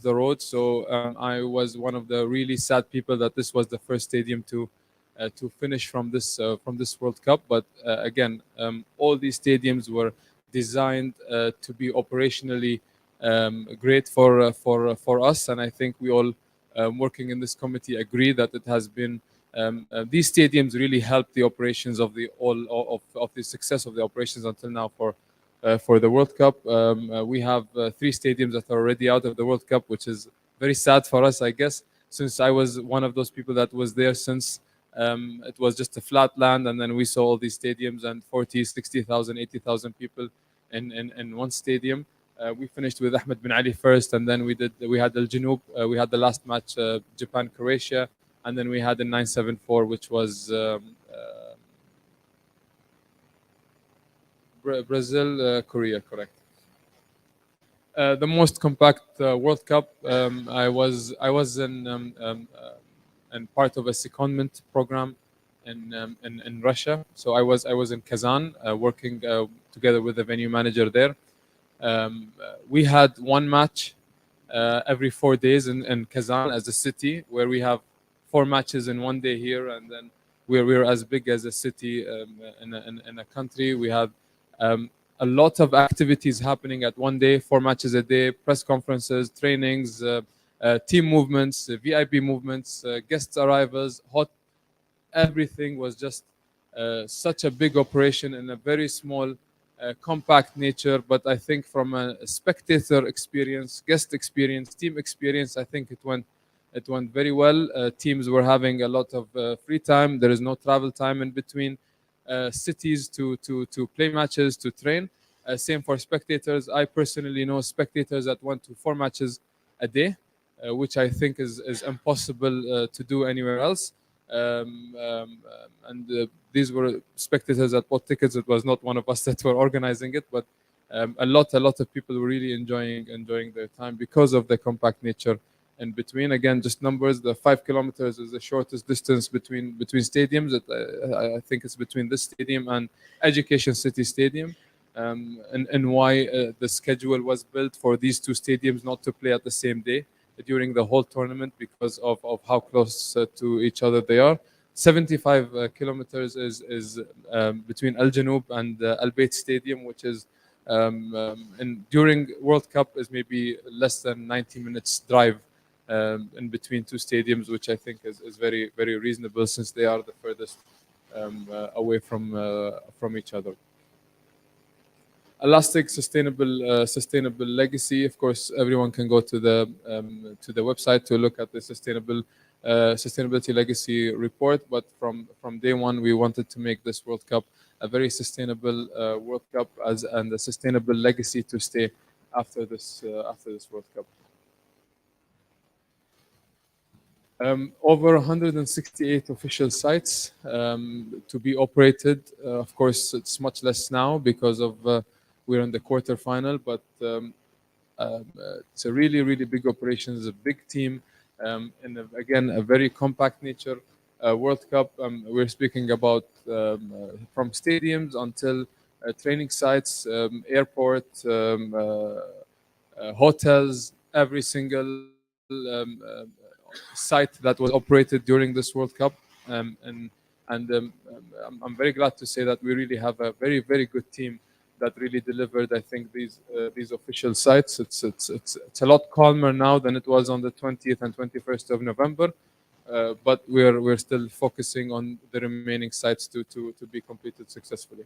road. So I was one of the really sad people that this was the first stadium to finish from this World Cup. But again, all these stadiums were designed to be operationally great for us, and I think we all working in this committee agree that it has been these stadiums really help the operations of the success of the operations until now for the World Cup. We have 3 stadiums that are already out of the World Cup, which is very sad for us, I guess, since I was one of those people that was there since it was just a flat land, and then we saw all these stadiums and 40, 60,000, 80,000 people in one stadium. We finished with Ahmed bin Ali first, and then we had Al Janoub. We had the last match, Japan Croatia, and then we had the 974, which was Brazil Korea, correct? The most compact World Cup. I was in part of a secondment program in Russia. So I was in Kazan working together with the venue manager there. We had one match every 4 days in Kazan as a city, where we have 4 matches in one day here, and then we're as big as a city in a country. We had a lot of activities happening at one day, 4 matches a day, press conferences, trainings, team movements, VIP movements, guest arrivals, everything was just such a big operation in a very small, compact nature. But I think from a spectator experience, guest experience, team experience, I think it went very well. Teams were having a lot of free time. There is no travel time in between cities to play matches, to train. Same for spectators. I personally know spectators that went to 4 matches a day, which I think is impossible to do anywhere else. These were spectators that bought tickets. It was not one of us that were organizing it, but a lot of people were really enjoying their time because of the compact nature in between. Again, just numbers. The 5 kilometers is the shortest distance between stadiums. I think it's between this stadium and Education City Stadium. And why the schedule was built for these 2 stadiums not to play at the same day during the whole tournament, because of how close to each other they are. 75 kilometers is between Al Janoub and Al Bayt Stadium, which is during World Cup is maybe less than 90 minutes drive in between 2 stadiums, which I think is very, very reasonable, since they are the furthest away from each other. Elastic sustainable legacy. Of course, everyone can go to the website to look at the sustainability legacy report. But from day one, we wanted to make this World Cup a very sustainable World Cup and a sustainable legacy to stay after this World Cup. Over 168 official sites to be operated. Of course, it's much less now because of we're in the quarterfinal, but it's a really, really big operation. It's a big team, and again, a very compact nature World Cup. We're speaking about from stadiums until training sites, airport, hotels, every single site that was operated during this World Cup. I'm very glad to say that we really have a very, very good team that really delivered, I think, these official sites. It's a lot calmer now than it was on the 20th and 21st of November, but we're still focusing on the remaining sites to be completed successfully.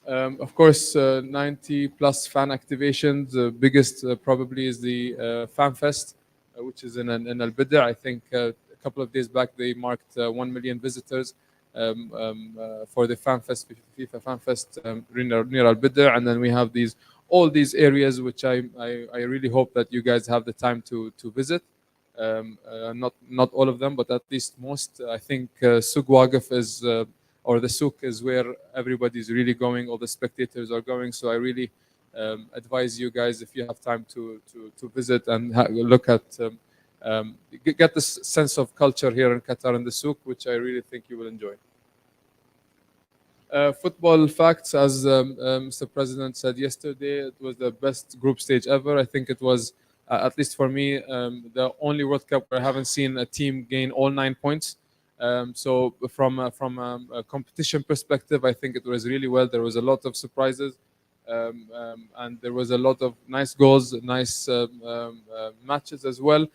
Of course, 90 plus fan activations. The biggest probably is the Fan Fest, which is in Al Bidr. I think a couple of days back they marked 1 million visitors for the Fan Fest, FIFA Fan Fest near Al Bidr. And then we have all these areas which I really hope that you guys have the time to visit. Not all of them, but at least most. I think Souk Waqif is or the souk is where everybody's really going. All the spectators are going. So I really advise you guys, if you have time to visit and look at get this sense of culture here in Qatar in the souk, which I really think you will enjoy. Football facts, as Mr. President said yesterday, it was the best group stage ever. I think it was, at least for me, the only World Cup where I haven't seen a team gain all 9 points. So from a competition perspective, I think it was really well. There was a lot of surprises, and there was a lot of nice goals, nice matches as well.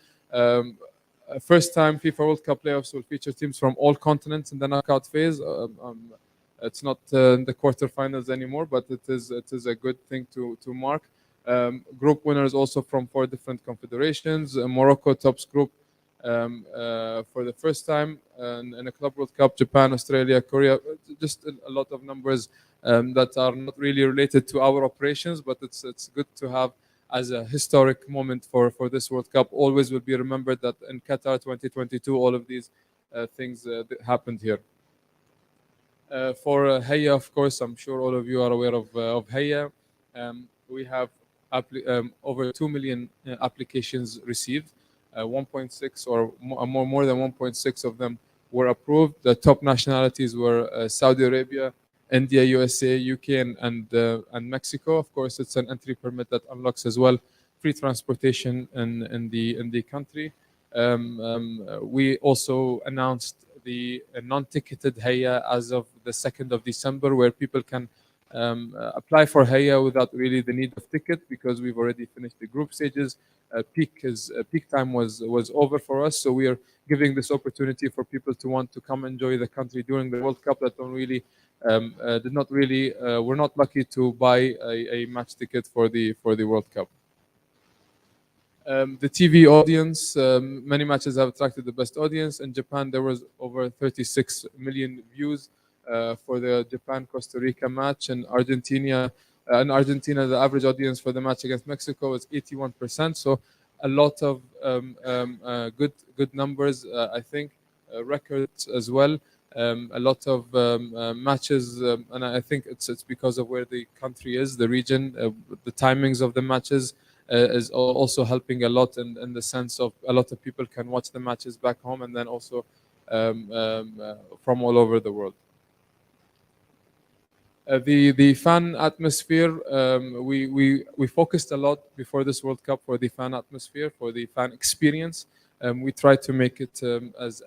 First time FIFA World Cup playoffs will feature teams from all continents in the knockout phase. It's not in the quarterfinals anymore, but it is a good thing to mark. Group winners also from 4 different confederations. Morocco tops group for the first time in a Club World Cup. Japan, Australia, Korea. Just a lot of numbers that are not really related to our operations, but it's good to have as a historic moment for this World Cup. Always will be remembered that in Qatar 2022, all of these things happened here. For Hayya, of course, I'm sure all of you are aware of Hayya. We have over 2 million applications received. 1.6 or more than 1.6 of them were approved. The top nationalities were Saudi Arabia, India, USA, UK, and Mexico. Of course, it's an entry permit that unlocks as well free transportation in the country. We also announced the non-ticketed Hayya as of the 2nd of December, where people can apply for Hayya without really the need of ticket, because we've already finished the group stages. Peak time was over for us, so we are giving this opportunity for people to want to come enjoy the country during the World Cup that don't really were not lucky to buy a match ticket for the World Cup. The TV audience, many matches have attracted the best audience. In Japan, there was over 36 million views for the Japan-Costa Rica match. In Argentina, the average audience for the match against Mexico was 81%. So a lot of good numbers, I think, records as well. A lot of matches, and I think it's because of where the country is, the region, the timings of the matches. Is also helping a lot in the sense of a lot of people can watch the matches back home, and then also from all over the world. The fan atmosphere, we focused a lot before this World Cup for the fan atmosphere, for the fan experience. We tried to make it as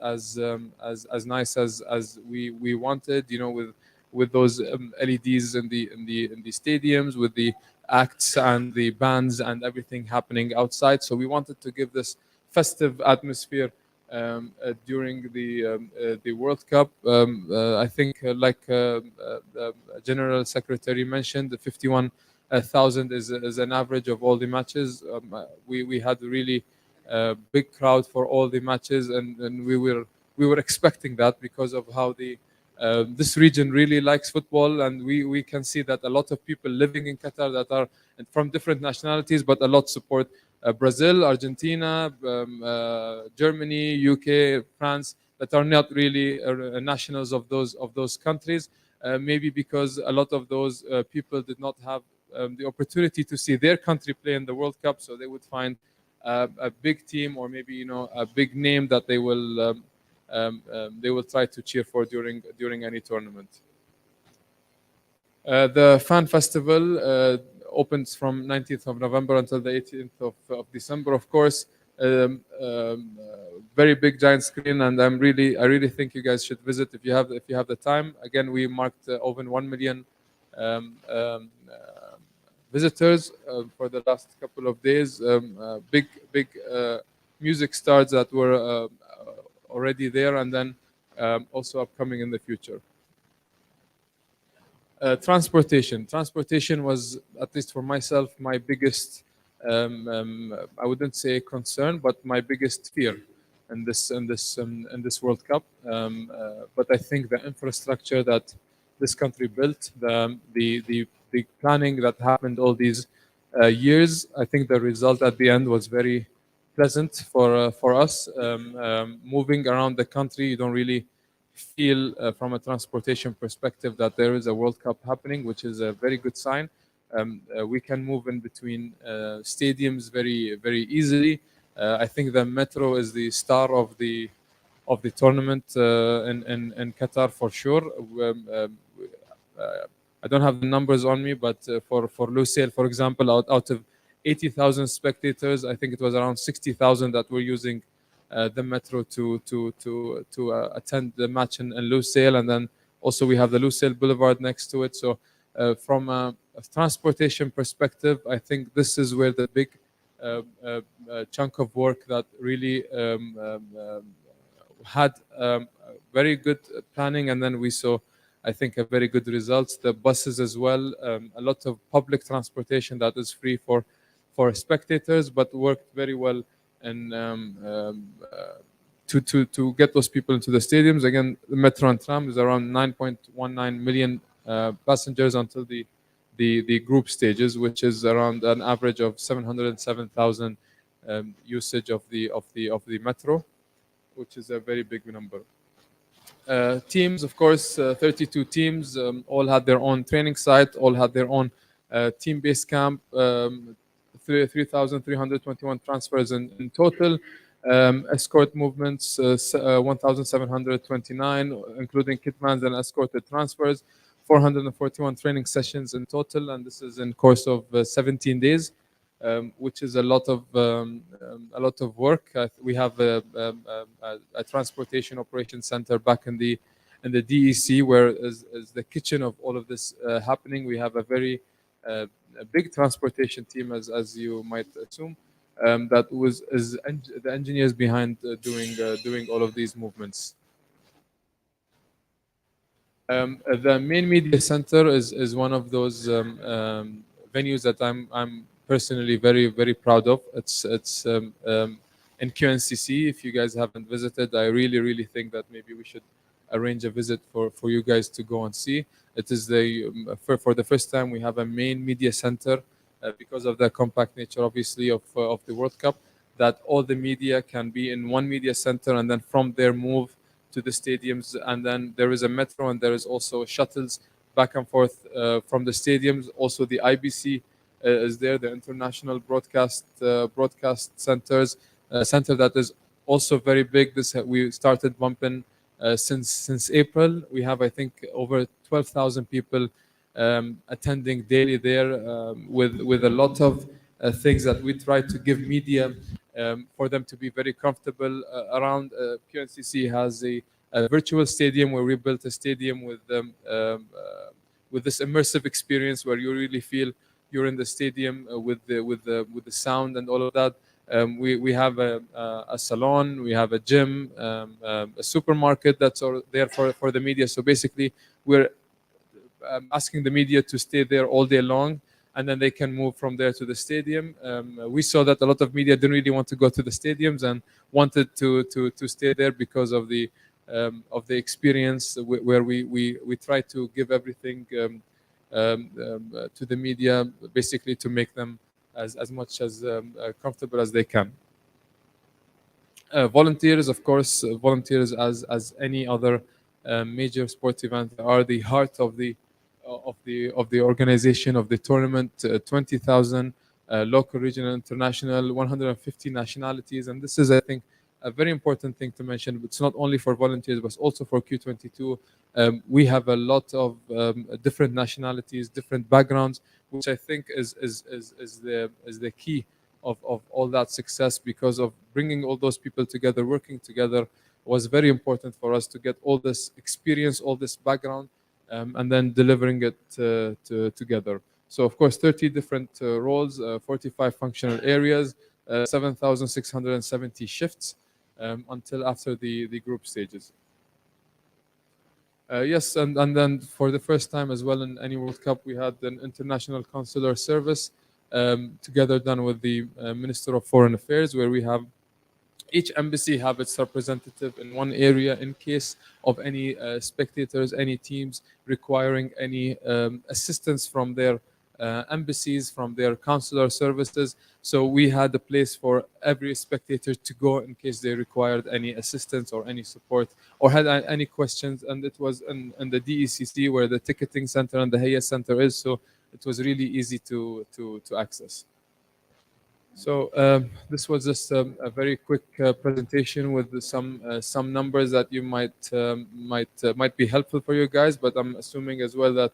nice as we wanted, you know, with those LEDs in the stadiums, with the acts and the bands and everything happening outside. So we wanted to give this festive atmosphere during the World Cup. I think, like the General Secretary mentioned, the 51,000 is an average of all the matches. We had a really big crowd for all the matches, and we were expecting that because of how this region really likes football, and we can see that a lot of people living in Qatar that are from different nationalities, but a lot support Brazil, Argentina, Germany, UK, France, that are not really nationals of those countries. Maybe because a lot of those people did not have the opportunity to see their country play in the World Cup, so they would find a big team, or maybe a big name that they will try to cheer for during any tournament. The fan festival opens from 19th of November until the 18th of December. Of course, very big giant screen, and I really think you guys should visit if you have the time. Again, we marked over 1 million visitors for the last couple of days. Big music stars that were already there, and then also upcoming in the future. Transportation was, at least for myself, my biggest, I wouldn't say concern, but my biggest fear in this World Cup. But I think the infrastructure that this country built, the planning that happened all these years, I think the result at the end was very pleasant for us. Moving around the country, you don't really feel from a transportation perspective that there is a World Cup happening, which is a very good sign. We can move in between stadiums very easily. I think the metro is the star of the tournament in Qatar for sure. I don't have the numbers on me, but for Lusail, for example, out of 80,000 spectators, I think it was around 60,000 that were using the metro to attend the match in Lusail, and then also we have the Lusail Boulevard next to it. So from a transportation perspective, I think this is where the big chunk of work that really had very good planning, and then we saw, I think, a very good results. The buses as well, a lot of public transportation that is free for spectators, but worked very well and to get those people into the stadiums. Again, the metro and tram is around 9.19 million passengers until the group stages, which is around an average of 707,000 usage of the metro, which is a very big number. Teams, of course, 32 teams, all had their own training site, all had their own team-based camp. 3,321 transfers in total. Escort movements, 1,729, including kitmans and escorted transfers. 441 training sessions in total, and this is in course of 17 days, which is a lot of work. We have a transportation operations center back in the DEC, where is the kitchen of all of this happening. We have a very a big transportation team, as you might assume, that is the engineers behind doing all of these movements. The main media center is one of those venues that I'm personally very proud of. It's in QNCC. If you guys haven't visited, I really think that maybe we should arrange a visit for you guys to go and see. It is for the first time we have a main media center because of the compact nature, obviously, of the World Cup, that all the media can be in one media center, and then from there move to the stadiums, and then there is a metro, and there is also shuttles back and forth from the stadiums. Also, the IBC is there, the International Broadcast Centers center that is also very big. We started bumping since April. We have, I think, over 12,000 people attending daily there, with a lot of things that we try to give media for them to be very comfortable around. QNCC has a virtual stadium where we built a stadium with this immersive experience where you really feel you're in the stadium with the sound and all of that. We have a salon, we have a gym, a supermarket that's all there for the media. So basically, we're asking the media to stay there all day long, and then they can move from there to the stadium. We saw that a lot of media didn't really want to go to the stadiums and wanted to stay there because of the experience, where we try to give everything to the media, basically to make them as much as comfortable as they can. Volunteers, of course, volunteers as any other major sports event are the heart of the organization of the tournament. 20,000 local, regional, international, 150 nationalities, and this is, I think, a very important thing to mention. It's not only for volunteers, but also for Q22. We have a lot of different nationalities, different backgrounds, which I think is the key of all that success, because of bringing all those people together, working together, was very important for us to get all this experience, all this background, and then delivering it together. So, of course, 30 different roles, 45 functional areas, 7,670 shifts until after the group stages. Yes, and then for the first time as well in any World Cup, we had an international consular service together done with the Minister of Foreign Affairs, where we have each embassy have its representative in one area in case of any spectators, any teams requiring any assistance from their embassies, from their consular services. So we had a place for every spectator to go in case they required any assistance or any support or had any questions. And it was in the DECC, where the ticketing center and the CIES center is, so it was really easy to access. So this was just a very quick presentation with some numbers that you might be helpful for you guys. But I'm assuming as well that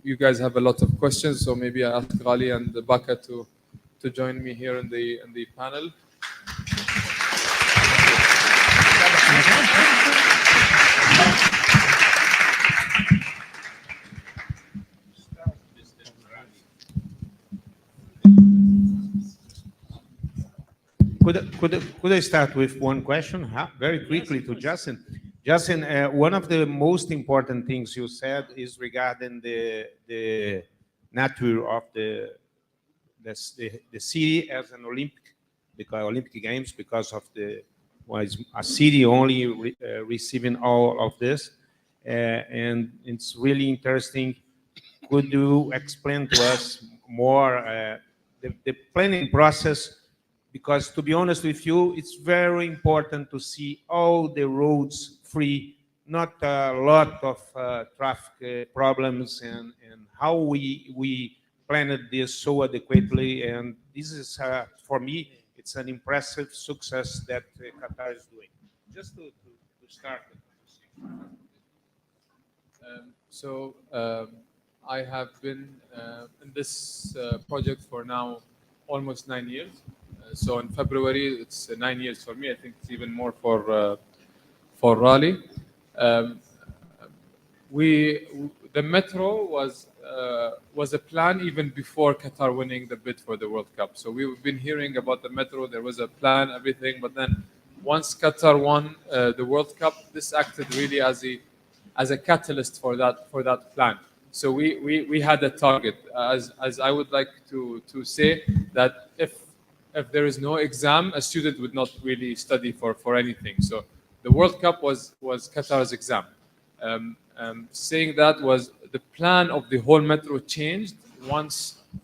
you guys have a lot of questions. So maybe I ask Ghali and Baka to join me here in the panel. Could I start with one question very quickly to Jassim? Jassim, one of the most important things you said is regarding the nature of the city as an Olympic Games, because of was a city only receiving all of this, and it's really interesting. Could you explain to us more the planning process? Because to be honest with you, it's very important to see all the roads free, not a lot of traffic problems, and how we planned this so adequately, and this is, for me, it's an impressive success that Qatar is doing. Just to start. I have been in this project for now almost 9 years. So in February, it's 9 years for me. I think it's even more for Raleigh. The metro was a plan even before Qatar winning the bid for the World Cup. So we've been hearing about the metro. There was a plan, everything, but then once Qatar won the World Cup, this acted really as a catalyst for that plan. So we had a target. As I would like to say that if there is no exam, a student would not really study for anything. So the World Cup was Qatar's exam. Saying that was the plan of the whole metro changed once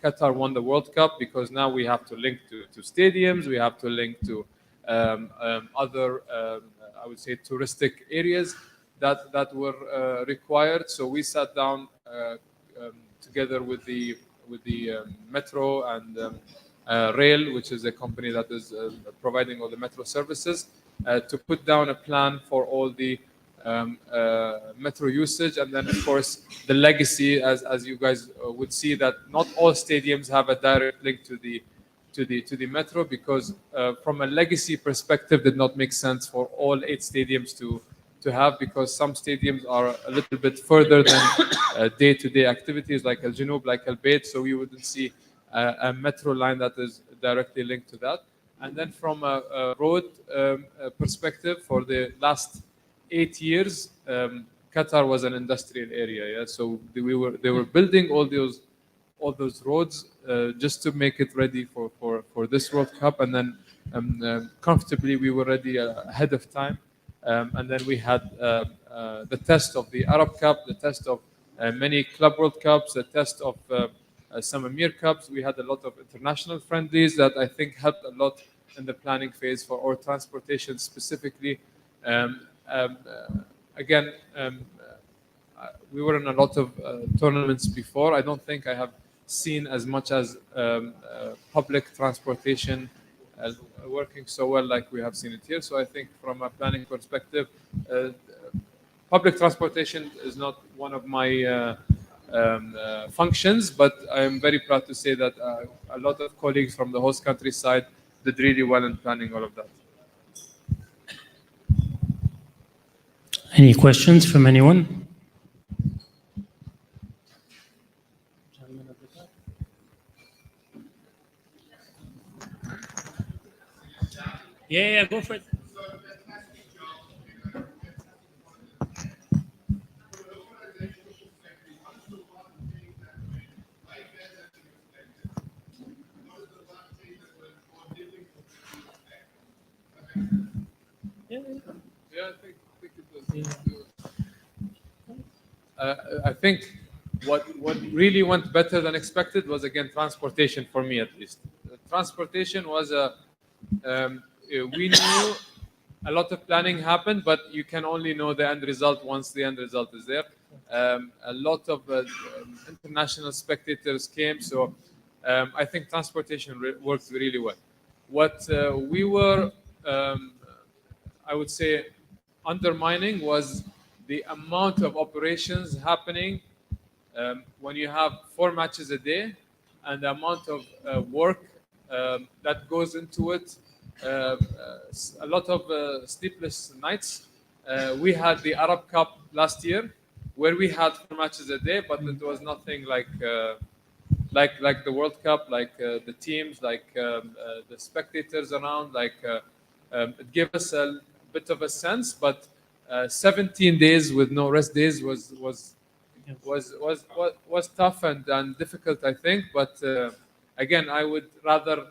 Qatar won the World Cup, because now we have to link to stadiums, we have to link to other, I would say, touristic areas that were required. So we sat down together with the metro and rail, which is a company that is providing all the metro services, to put down a plan for all the metro usage. And then of course the legacy, as you guys would see, that not all stadiums have a direct link to the metro, because from a legacy perspective did not make sense for all 8 stadiums to have, because some stadiums are a little bit further than day-to-day activities like Al Junub, like Al Bayt, so we wouldn't see a metro line that is directly linked to that. And then from a road perspective, for the last 8 years, Qatar was an industrial area. Yeah? So they were building all those roads just to make it ready for this World Cup, and then comfortably we were ready ahead of time. And then we had the test of the Arab Cup, the test of many Club World Cups, the test of some Emir Cups. We had a lot of international friendlies that I think helped a lot in the planning phase for our transportation specifically. Again, we were in a lot of tournaments before. I don't think I have seen as much as public transportation working so well like we have seen it here. So I think from a planning perspective, public transportation is not one of my functions, but I am very proud to say that a lot of colleagues from the host country side did really well in planning all of that. Any questions from anyone? Yeah, go for it. I think what really went better than expected was, again, transportation, for me at least. Transportation was we knew a lot of planning happened, but you can only know the end result once the end result is there. A lot of international spectators came, so I think transportation worked really well. What we were, I would say, undermining was the amount of operations happening when you have 4 matches a day, and the amount of work that goes into it. A lot of sleepless nights. We had the Arab Cup last year, where we had 4 matches a day, but it was nothing like the World Cup, like the teams, like the spectators around. It gave us a bit of a sense, but 17 days with no rest days was tough and difficult, I think. But again, I would rather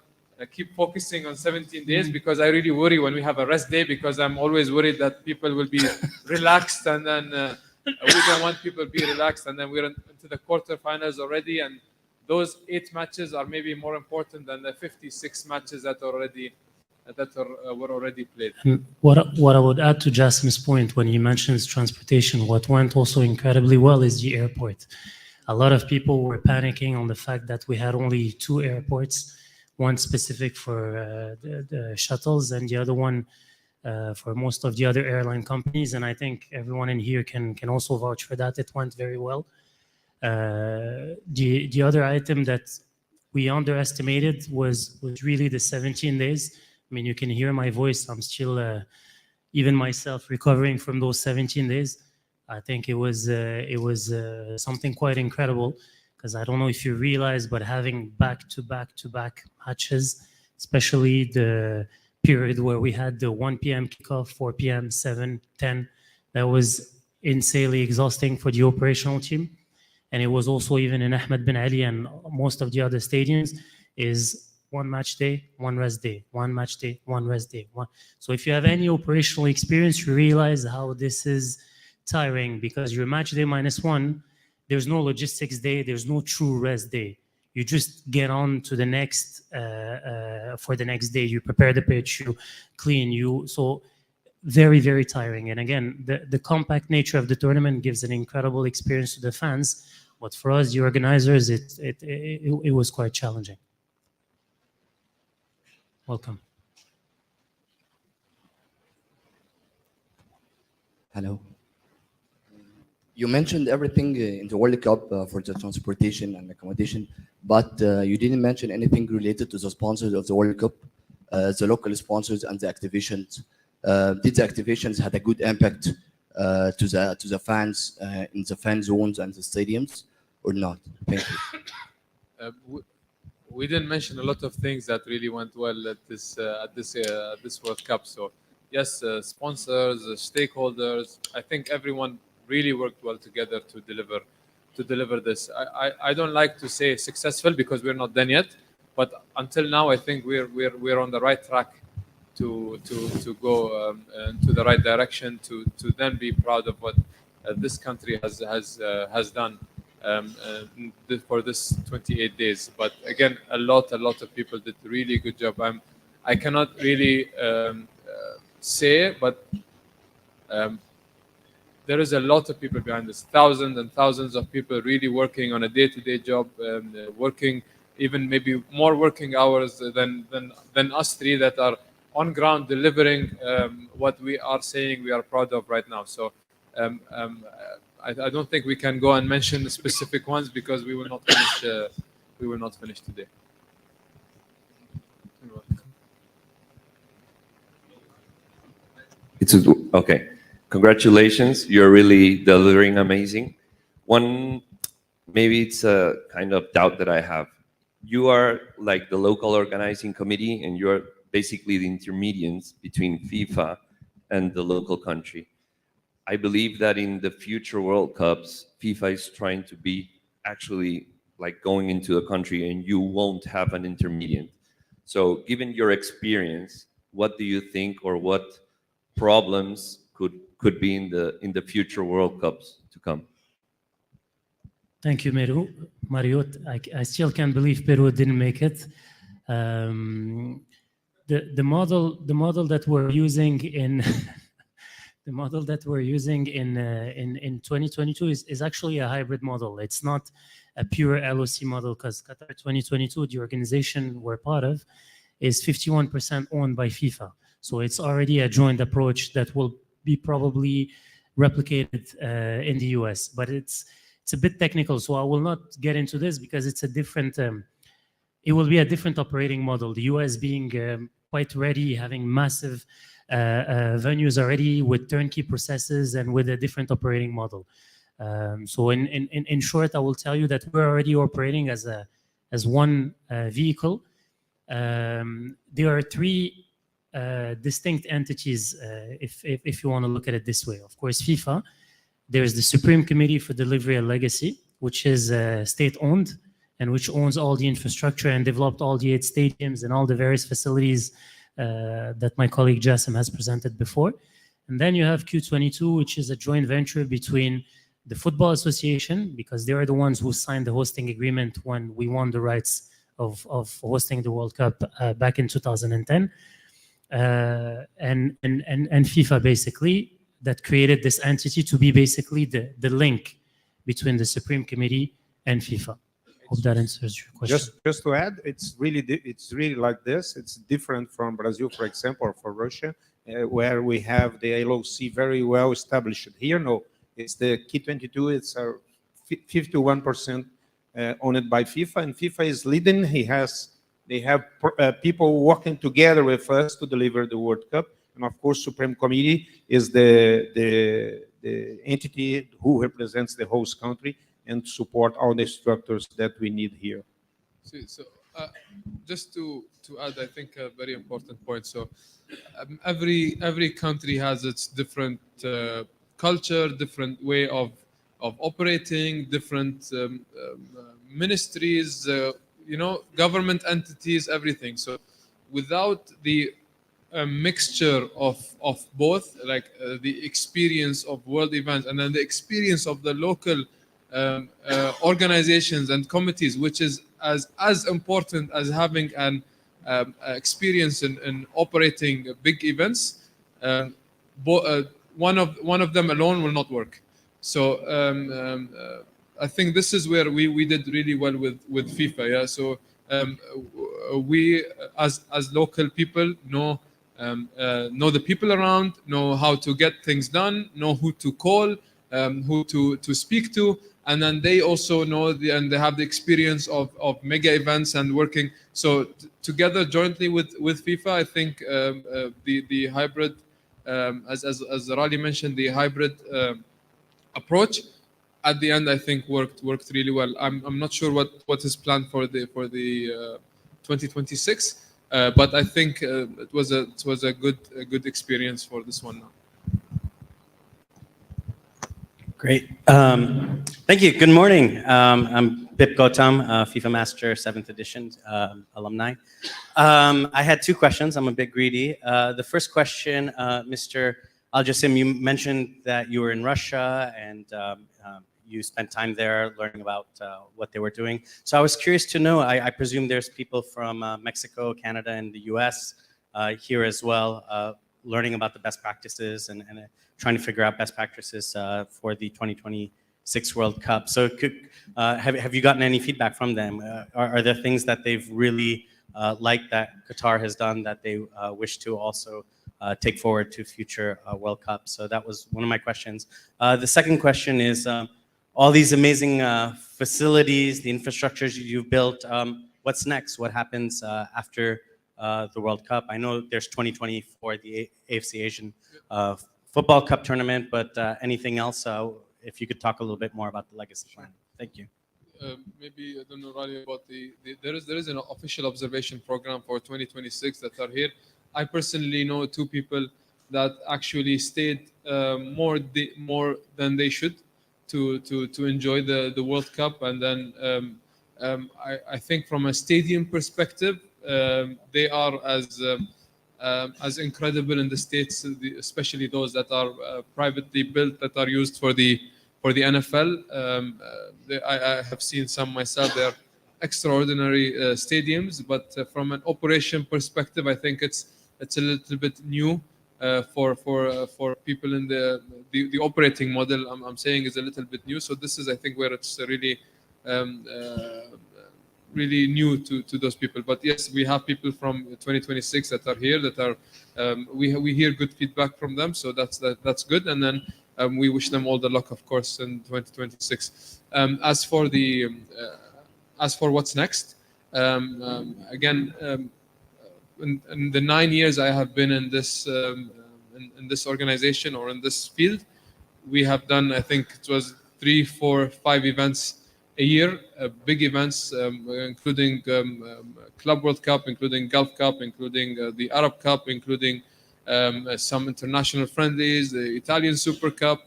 keep focusing on 17 days, because I really worry when we have a rest day, because I'm always worried that people will be relaxed, and then we don't want people to be relaxed, and then we're into the quarterfinals already, and those 8 matches are maybe more important than the 56 matches that were already played. What I would add to Jassim's point when he mentions transportation, what went also incredibly well is the airport. a lot of people were panicking on the fact that we had only 2 airports, one specific for the shuttles and the other one for most of the other airline companies. And I think everyone in here can also vouch for that. It went very well. The other item that we underestimated was really the 17 days. I mean, you can hear my voice. I'm still, even myself, recovering from those 17 days. I think it was something quite incredible, because I don't know if you realize, but having back-to-back matches, especially the period where we had the 1 p.m. kickoff, 4 p.m., 7, 10, that was insanely exhausting for the operational team. And it was also even in Ahmed bin Ali and most of the other stadiums is 1 match day, 1 rest day, 1 match day, 1 rest day. So if you have any operational experience, you realize how this is tiring, because your match day -1, there's no logistics day, there's no true rest day. You just get on to the next, for the next day. You prepare the pitch, you clean, so very, very tiring. And again, the compact nature of the tournament gives an incredible experience to the fans. But for us, the organizers, it was quite challenging. Welcome. Hello. You mentioned everything in the World Cup for the transportation and accommodation, but you didn't mention anything related to the sponsors of the World Cup, the local sponsors and the activations. Did the activations had a good impact to the fans in the fan zones and the stadiums, or not? Thank you. We didn't mention a lot of things that really went well at this World Cup. So yes, sponsors, stakeholders, I think everyone really worked well together to deliver this. I don't like to say successful because we're not done yet, but until now I think we're on the right track to go into the right direction to then be proud of what this country has done for this 28 days. But again, a lot of people did a really good job. I cannot really say, but there is a lot of people behind this, thousands and thousands of people really working on a day-to-day job, working even maybe more working hours than us three that are on ground delivering what we are saying we are proud of right now. So I don't think we can go and mention the specific ones because we will not finish. We will not finish today. It's okay. Congratulations, you're really delivering amazing. Maybe it's a kind of doubt that I have. You are like the local organizing committee and you're basically the intermediaries between FIFA and the local country. I believe that in the future World Cups, FIFA is trying to be actually like going into a country and you won't have an intermediate. So given your experience, what do you think, or what problems could be in the future World Cups to come? Thank you, Mario. I still can't believe Peru didn't make it. The model that we're using in the model that we're using in 2022 is actually a hybrid model. It's not a pure LOC model, because Qatar 2022, the organization we're part of, is 51% owned by FIFA. So it's already a joint approach that will be probably replicated in the US, but it's a bit technical, so I will not get into this because it's a different. It will be a different operating model. The US being quite ready, having massive venues already with turnkey processes and with a different operating model. So in short, I will tell you that we're already operating as one vehicle. There are three distinct entities, if you want to look at it this way. Of course, FIFA, there's the Supreme Committee for Delivery and Legacy, which is state-owned and which owns all the infrastructure and developed all the 8 stadiums and all the various facilities that my colleague Jassim has presented before. And then you have Q22, which is a joint venture between the Football Association, because they are the ones who signed the hosting agreement when we won the rights of hosting the World Cup back in 2010. And FIFA, basically, that created this entity to be basically the link between the Supreme Committee and FIFA. Hope that answers your question. Just to add, it's really like this. It's different from Brazil, for example, or for Russia, where we have the LOC very well established. Here, no, it's the K22. It's 51% owned by FIFA, and FIFA is leading. They have people working together with us to deliver the World Cup, and of course, Supreme Committee is the entity who represents the host country and support all the structures that we need here. So just to add, I think a very important point. So every country has its different culture, different way of operating, different ministries, government entities, everything. So without the mixture of both, like the experience of world events and then the experience of the local organizations and committees, which is as important as having an experience in operating big events. One of them alone will not work. So I think this is where we did really well with FIFA. Yeah. So we as local people know the people around, know how to get things done, know who to call, who to speak to. And then they also know and they have the experience of mega events and working. So together, jointly with FIFA, I think the hybrid, as Raleigh mentioned, the hybrid approach at the end, I think worked really well. I'm not sure what is planned for the 2026, but I think it was a good experience for this one now. Great. Thank you. Good morning. I'm Bip Gautam, FIFA Master 7th edition alumni. I had two questions. I'm a bit greedy. The first question, Mr. Al-Jassim, you mentioned that you were in Russia and you spent time there learning about what they were doing. So I was curious to know, I presume there's people from Mexico, Canada, and the US here as well, learning about the best practices and trying to figure out best practices for the 2026 World Cup. So have you gotten any feedback from them? Are there things that they've really liked that Qatar has done that they wish to also take forward to future World Cups? So that was one of my questions. The second question is, all these amazing facilities, the infrastructures you've built, what's next? What happens after the World Cup? I know there's 2020 for the AFC Asian Football Cup tournament, but anything else? If you could talk a little bit more about the legacy plan. Thank you. Maybe I don't know really about there is an official observation program for 2026 that are here. I personally know two people that actually stayed more than they should to enjoy the World Cup, and then I think from a stadium perspective, they are as incredible in the States, especially those that are privately built, that are used for the NFL. I have seen some myself. They're extraordinary stadiums, but from an operation perspective, I think it's a little bit new for people in the operating model. I'm saying is a little bit new. So this is, I think, where it's really really new to those people. But yes, we have people from 2026 that are here that are we hear good feedback from them, so that's good. And then we wish them all the luck, of course, in 2026. As for what's next, again, in the 9 years I have been in this organization or in this field, we have done, I think it was 3, 4, 5 events a year, big events, including Club World Cup, including Gulf Cup, including the Arab Cup, including some international friendlies, the Italian Super Cup.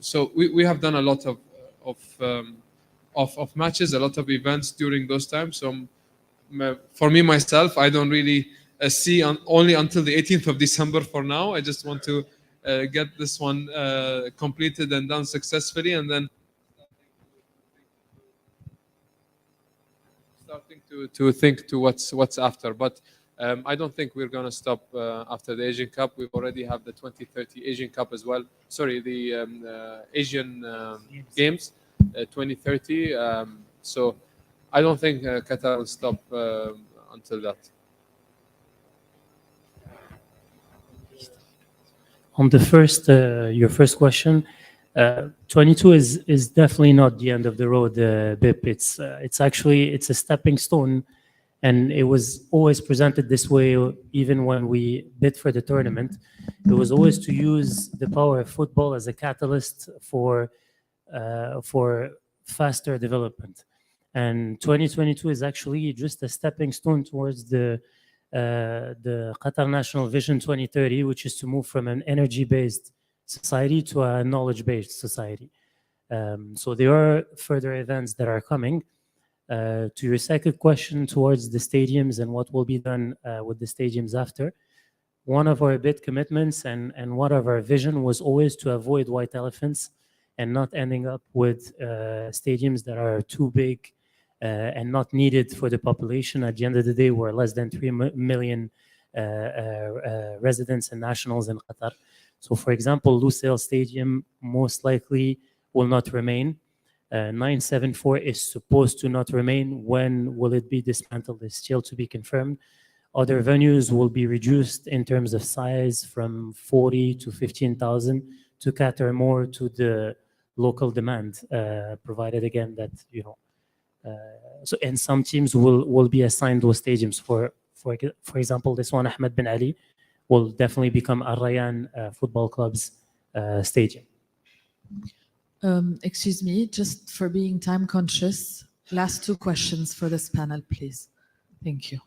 So we have done a lot of matches, a lot of events during those times. So for me myself, I don't really see only until the 18th of December for now. I just want to get this one completed and done successfully, and then starting to think to what's after. But I don't think we're going to stop after the Asian Cup. We've already have the 2030 Asian Cup as well. Sorry, the Asian Games 2030. So I don't think Qatar will stop until that. On the first, your first question, 22 is definitely not the end of the road, BIP. It's actually a stepping stone, and it was always presented this way. Even when we bid for the tournament, it was always to use the power of football as a catalyst for faster development. And 2022 is actually just a stepping stone towards the Qatar National Vision 2030, which is to move from an energy-based society to a knowledge-based society. So there are further events that are coming. To your second question towards the stadiums and what will be done with the stadiums after, one of our bid commitments and one of our vision was always to avoid white elephants and not ending up with stadiums that are too big and not needed for the population. At the end of the day, we're less than 3 million residents and nationals in Qatar. So, for example, Lusail Stadium most likely will not remain. 974 is supposed to not remain. When will it be dismantled is still to be confirmed. Other venues will be reduced in terms of size from 40 to 15,000 to cater more to the local demand, provided again that, you know, so, and some teams will be assigned those stadiums. For example, this one, Ahmed bin Ali, will definitely become Al Rayyan Football Club's stadium. Excuse me, just for being time conscious, last two questions for this panel, please. Thank you.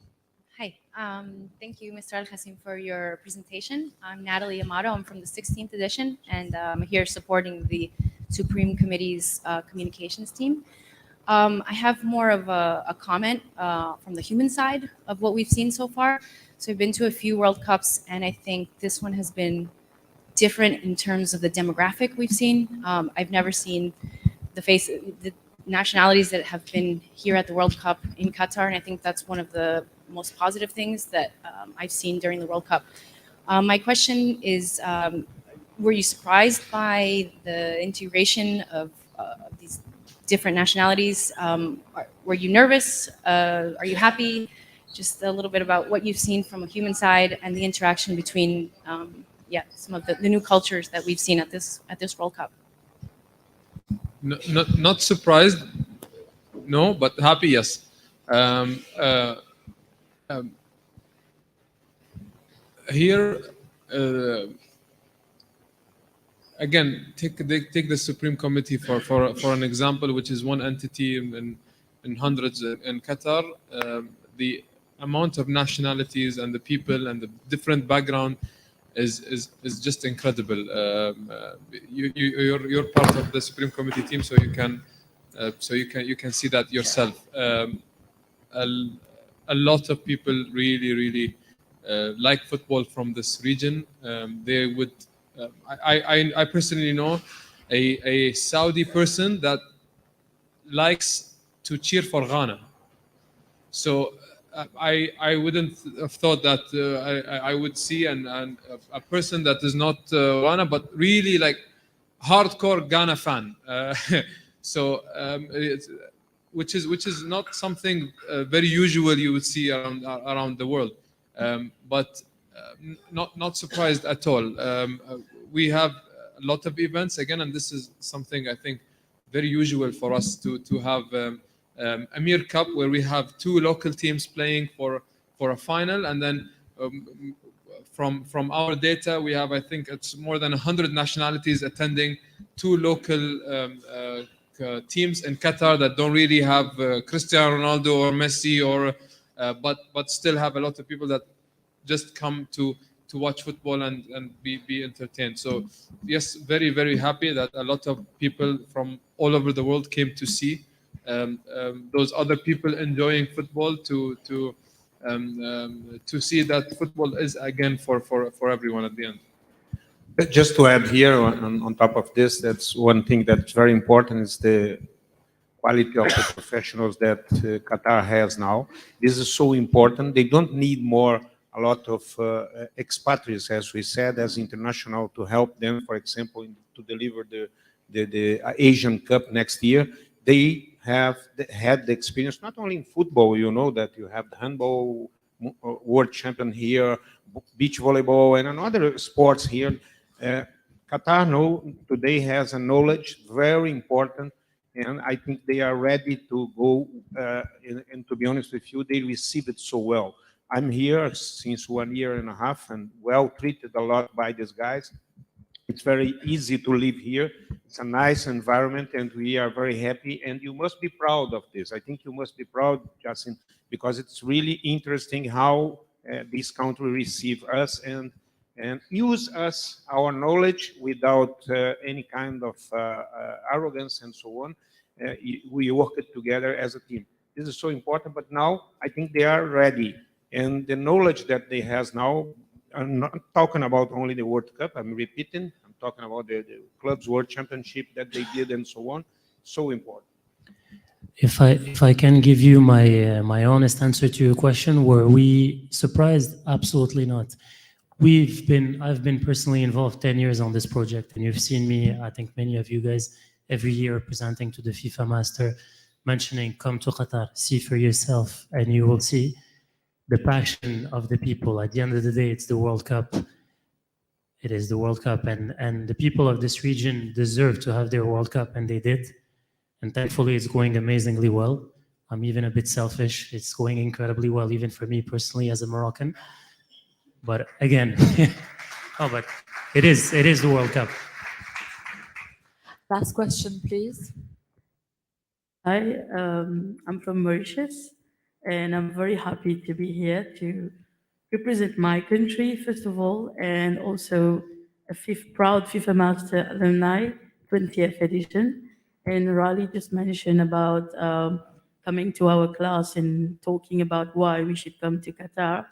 Hi, thank you, Mr. Al-Jassim, for your presentation. I'm Natalie Amato. I'm from the 16th edition, and I'm here supporting the Supreme Committee's communications team. I have more of a comment from the human side of what we've seen so far. So I've been to a few World Cups, and I think this one has been different in terms of the demographic we've seen. I've never seen the nationalities that have been here at the World Cup in Qatar, and I think that's one of the most positive things that I've seen during the World Cup. My question is, were you surprised by the integration of these different nationalities? Were you nervous? Are you happy? Just a little bit about what you've seen from a human side and the interaction between some of the new cultures that we've seen at this World Cup. Not surprised, no, but happy, yes. Here, again, take the Supreme Committee for an example, which is one entity in hundreds in Qatar. The amount of nationalities and the people and the different background is just incredible. You're part of the Supreme Committee team, so you can see that yourself. A lot of people really like football from this region. They would. I personally know a Saudi person that likes to cheer for Ghana. So I wouldn't have thought that I would see a person that is not Ghana, but really like hardcore Ghana fan. So which is not something very usual you would see around the world. But not surprised at all. We have a lot of events again, and this is something I think very usual for us to have Amir Cup, where we have two local teams playing for a final, and then from our data we have, I think it's more than 100 nationalities attending, two local teams in Qatar that don't really have Cristiano Ronaldo or Messi, or but still have a lot of people that just come to watch football and be entertained. So yes, very happy that a lot of people from all over the world came to see those other people enjoying football, to see that football is again for everyone at the end. Just to add here on top of this, that's one thing that's very important, is the quality of the professionals that Qatar has now. This is so important. They don't need a lot of expatriates, as we said, as international to help them, for example, to deliver the Asian Cup next year. They have had the experience, not only in football, you know, that you have the handball world champion here, beach volleyball, and another sports here. Qatar today has a knowledge very important, and I think they are ready to go. And to be honest with you, they receive it so well. I'm here since 1 year and a half and well treated a lot by these guys. It's very easy to live here. It's a nice environment, and we are very happy. And you must be proud of this. I think you must be proud, Jassim, because it's really interesting how this country receive us and use us, our knowledge, without any kind of arrogance and so on. We work together as a team. This is so important, but now I think they are ready. And the knowledge that they have now, I'm not talking about only the World Cup, I'm repeating, I'm talking about the Clubs World Championship that they did and so on. So important. If I can give you my honest answer to your question, were we surprised? Absolutely not. I've been personally involved 10 years on this project, and you've seen me, I think many of you guys, every year presenting to the FIFA Master, mentioning, come to Qatar, see for yourself, and you will see the passion of the people. At the end of the day, it's the World Cup. It is the World Cup, and the people of this region deserve to have their World Cup, and they did. And thankfully, it's going amazingly well. I'm even a bit selfish. It's going incredibly well, even for me personally as a Moroccan. But again, but it is the World Cup. Last question, please. Hi, I'm from Mauritius, and I'm very happy to be here to represent my country, first of all, and also a proud FIFA Master Alumni 20th edition. And Raleigh just mentioned about coming to our class and talking about why we should come to Qatar.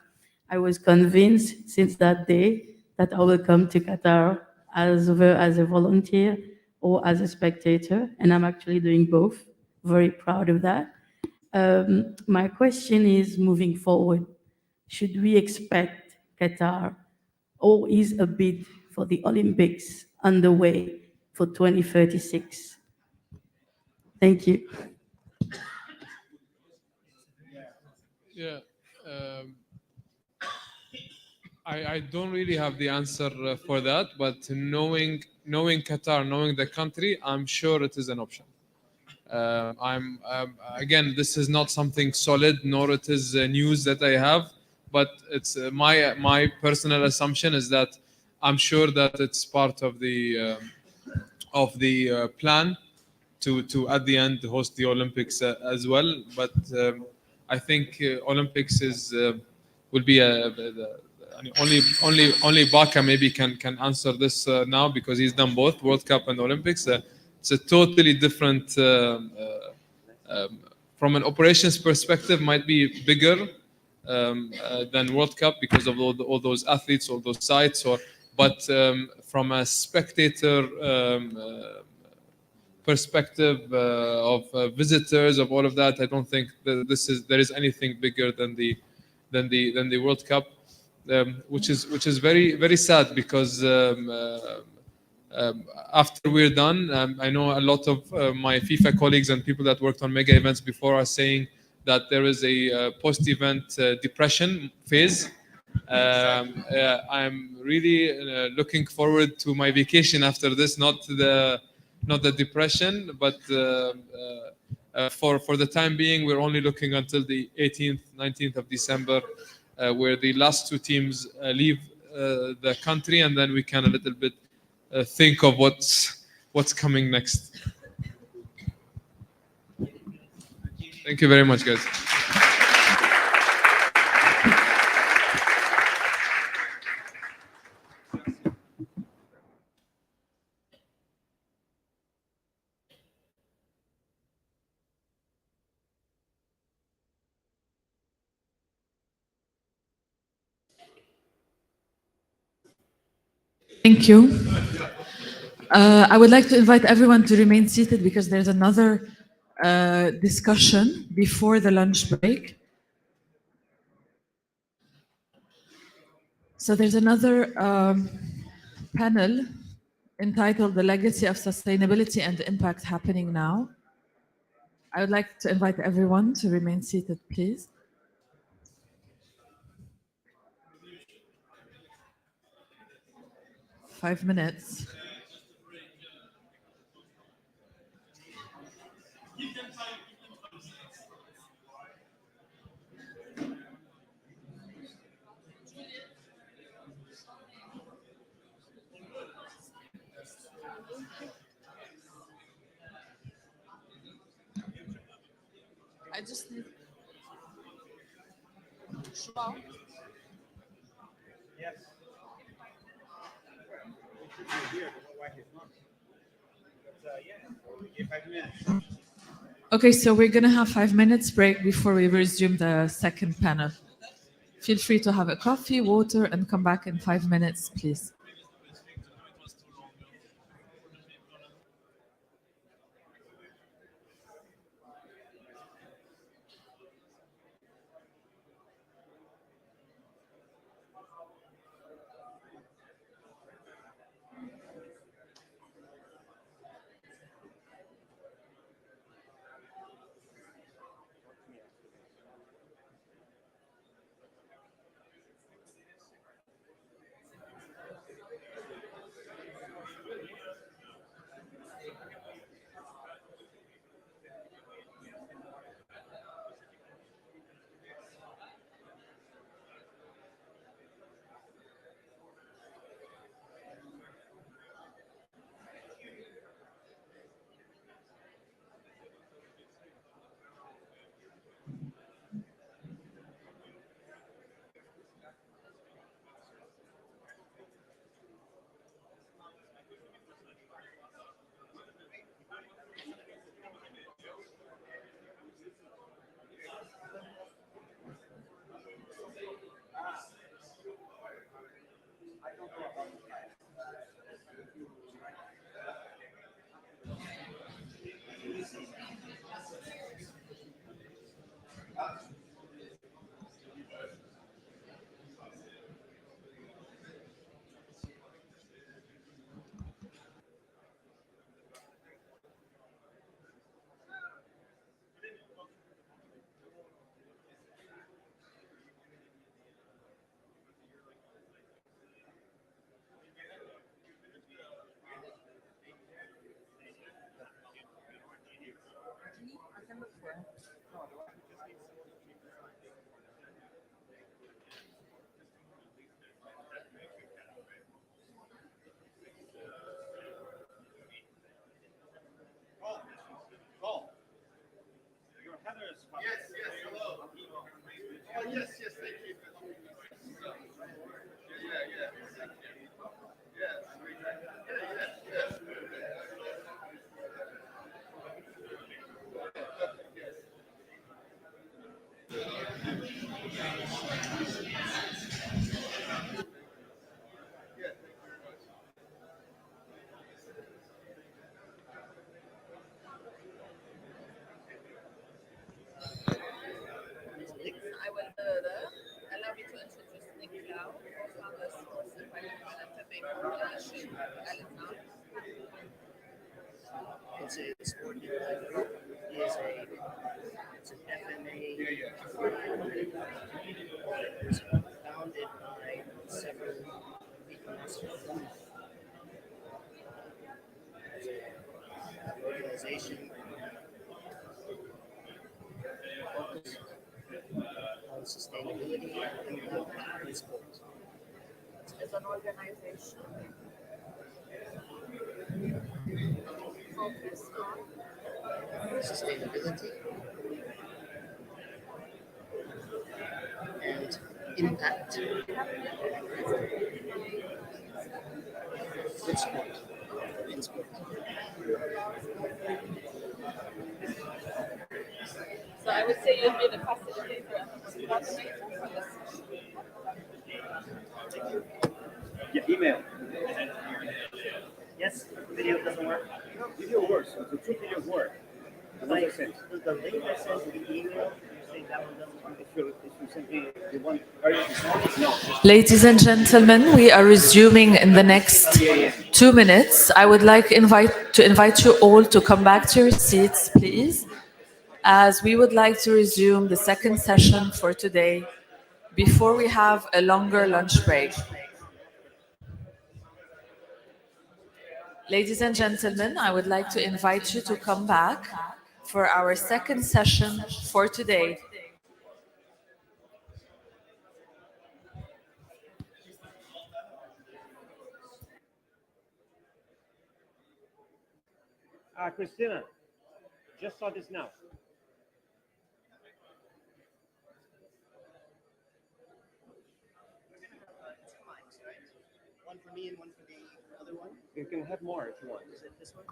I was convinced since that day that I will come to Qatar as a volunteer or as a spectator, and I'm actually doing both. Very proud of that. My question is, moving forward, should we expect Qatar, or is a bid for the Olympics underway for 2036? Thank you. Yeah. I don't really have the answer for that, but knowing Qatar, knowing the country, I'm sure it is an option. Again, this is not something solid, nor it is news that I have, but it's my personal assumption is that I'm sure that it's part of the plan to at the end host the Olympics as well. But I think Olympics will be only Baka maybe can answer this now, because he's done both World Cup and Olympics. It's a totally different, from an operations perspective, might be bigger than World Cup because of all those athletes, all those sites. But from a spectator perspective of visitors, of all of that, I don't think that there is anything bigger than the World Cup, which is very, very sad, because after we're done, I know a lot of my FIFA colleagues and people that worked on mega events before are saying that there is a post-event depression phase. I'm really looking forward to my vacation after this, not the depression, but for the time being, we're only looking until the 18th, 19th of December, where the last two teams leave the country, and then we can a little bit think of what's coming next. Thank you very much, guys. Thank you. I would like to invite everyone to remain seated because there's another discussion before the lunch break. So there's another panel entitled The Legacy of Sustainability and Impact Happening Now. I would like to invite everyone to remain seated, please. Five minutes. I just need. Okay, so we're going to have 5 minutes break before we resume the second panel. Feel free to have a coffee, water, and come back in 5 minutes, please. I will allow me to introduce Nicolau, co-founder Sports and FMA International Alumni. It's a sport group. It's an FMA it was founded by several FIFA Master alumni. As an organization focused on sustainability and impact in sports. As an organization focused on sustainability and impact with sport. In sport. So I would say you'd be the facilitator and coordinator for this. Yeah, email. Yes, video doesn't work. No, video works. The two videos work. Like, the link that says the email, you say that one doesn't come if you simply you want. No. Ladies and gentlemen, we are resuming in the next 2 minutes. I would like to invite you all to come back to your seats, please, as we would like to resume the second session for today before we have a longer lunch break. Ladies and gentlemen, I would like to invite you to come back for our second session for today. Christina, just saw this now. One for me and one for the other one. You can have more if you want. Is it this one?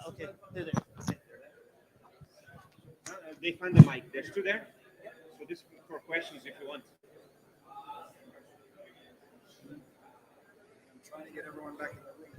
Okay, they're there. Okay. They find the mic. There's two there. So this is for questions if you want. I'm trying to get everyone back in the room.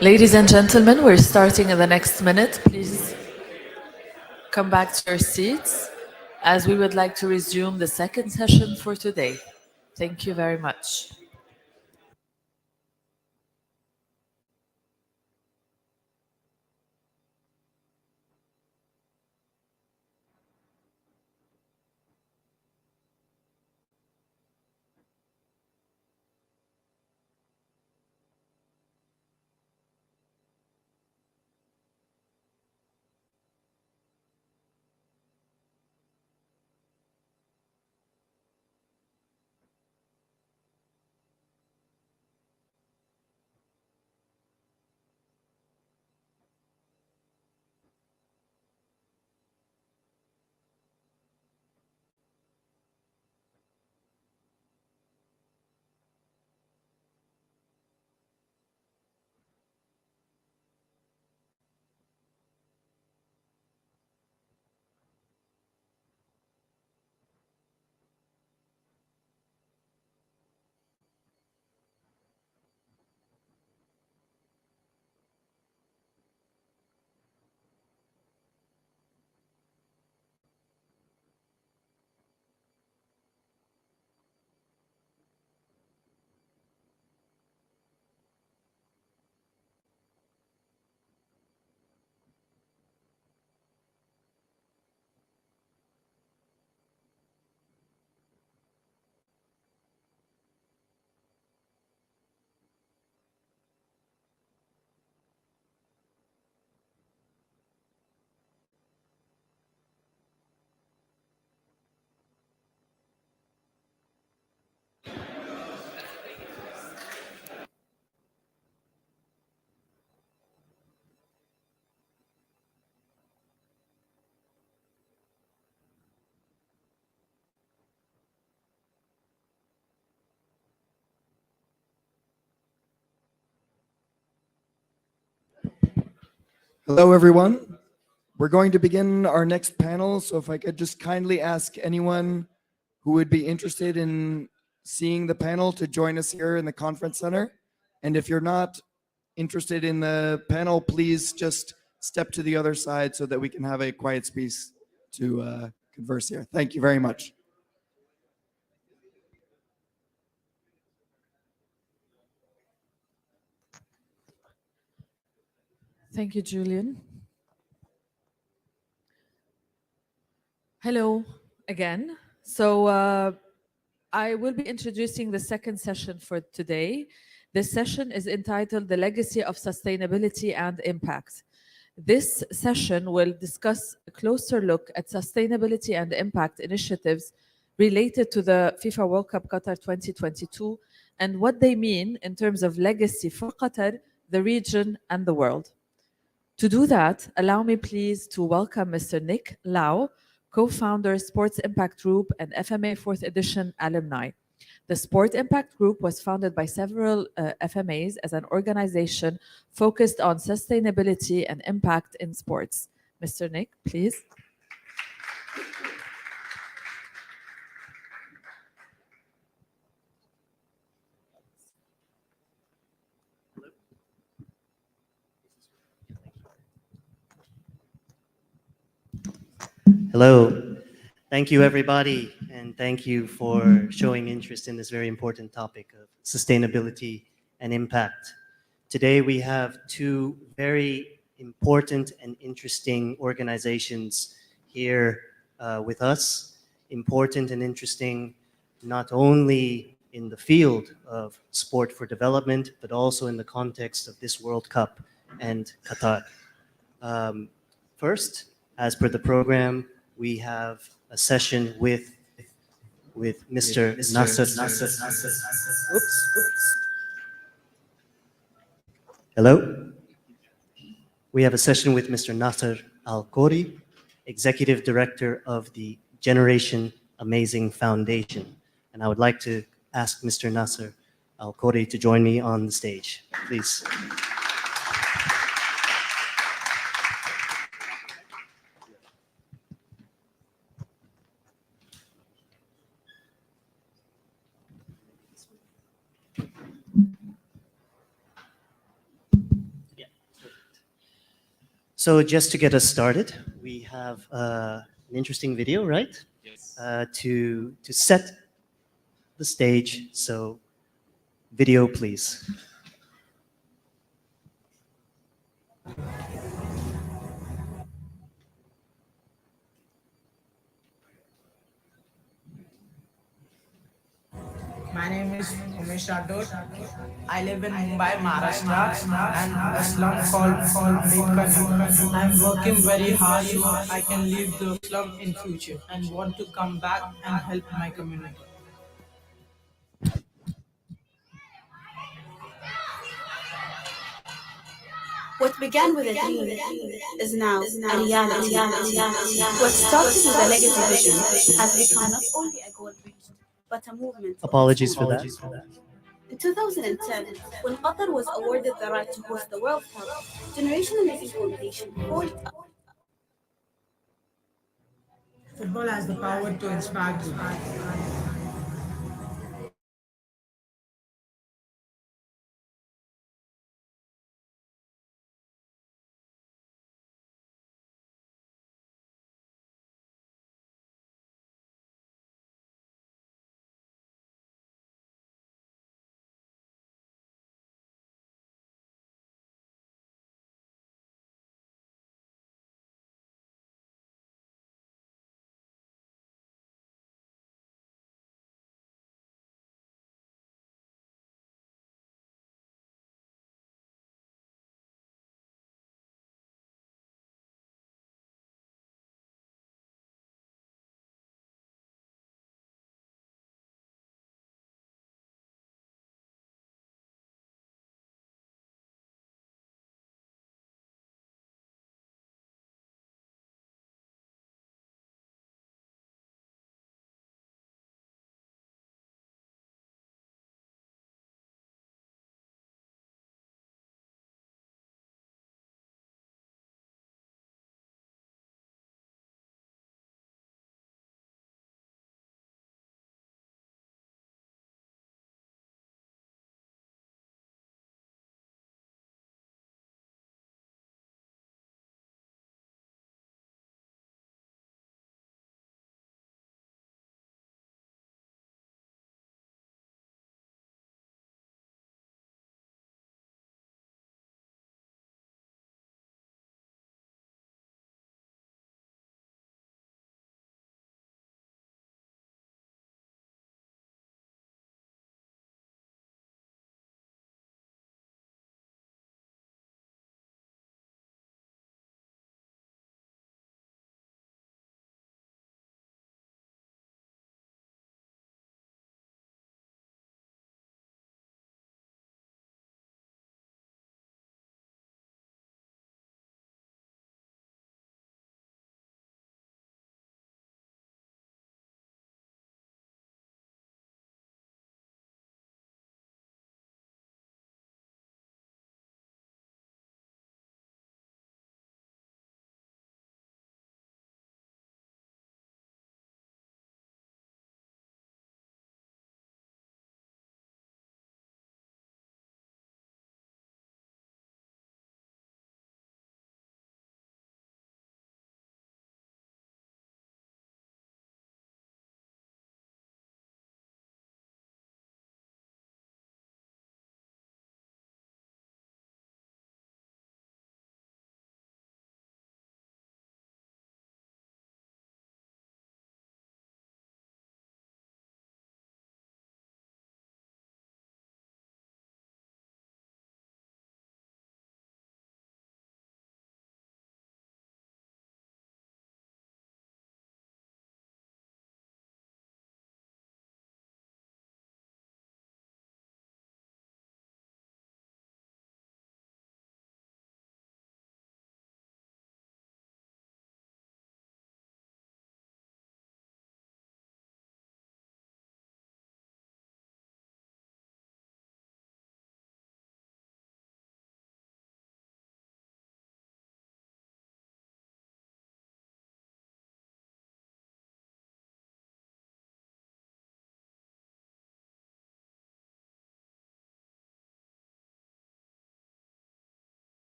Ladies and gentlemen, we're starting in the next minute. Please come back to your seats as we would like to resume the second session for today. Thank you very much. Hello, everyone. We're going to begin our next panel. So if I could just kindly ask anyone who would be interested in seeing the panel to join us here in the conference center. And if you're not interested in the panel, please just step to the other side so that we can have a quiet space to converse here. Thank you very much. Thank you, Julian. Hello again. So I will be introducing the second session for today. This session is entitled The Legacy of Sustainability and Impact. This session will discuss a closer look at sustainability and impact initiatives related to the FIFA World Cup Qatar 2022 and what they mean in terms of legacy for Qatar, the region, and the world. To do that, allow me please to welcome Mr. Nick Lau, co-founder, Sports Impact Group and FMA 4th edition alumni. The Sport Impact Group was founded by several FMAs as an organization focused on sustainability and impact in sports. Mr. Nick, please. Hello. Thank you, everybody, and thank you for showing interest in this very important topic of sustainability and impact. Today, we have two very important and interesting organizations here with us. Important and interesting not only in the field of sport for development, but also in the context of this World Cup and Qatar. First, as per the program, we have a session with Mr. Nasser. Hello. We have a session with Mr. Nasser Al-Khori, Executive Director of the Generation Amazing Foundation. And I would like to ask Mr. Nasser Al-Khori to join me on the stage, please. So just to get us started, we have an interesting video, right? Yes. To set the stage. So video, please. My name is Umesh Rathod. I live in Mumbai, Maharashtra, and a slum called Ambedkar. I'm working very hard so I can leave the slum in future and want to come back and help my community. What began with a dream is now a reality. What started with a legacy vision has become not only a goal reached, but a movement. Apologies for that. In 2010, when Qatar was awarded the right to host the World Cup, Generation Amazing Foundation called up. Football has the power to inspire people.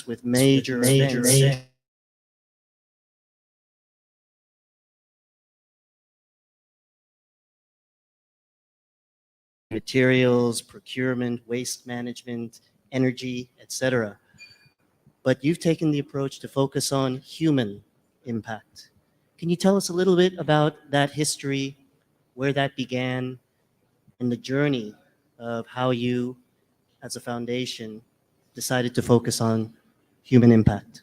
events, with major events. Materials, procurement, waste management, energy, etc. But you've taken the approach to focus on human impact. Can you tell us a little bit about that history, where that began, and the journey of how you, as a foundation, decided to focus on human impact?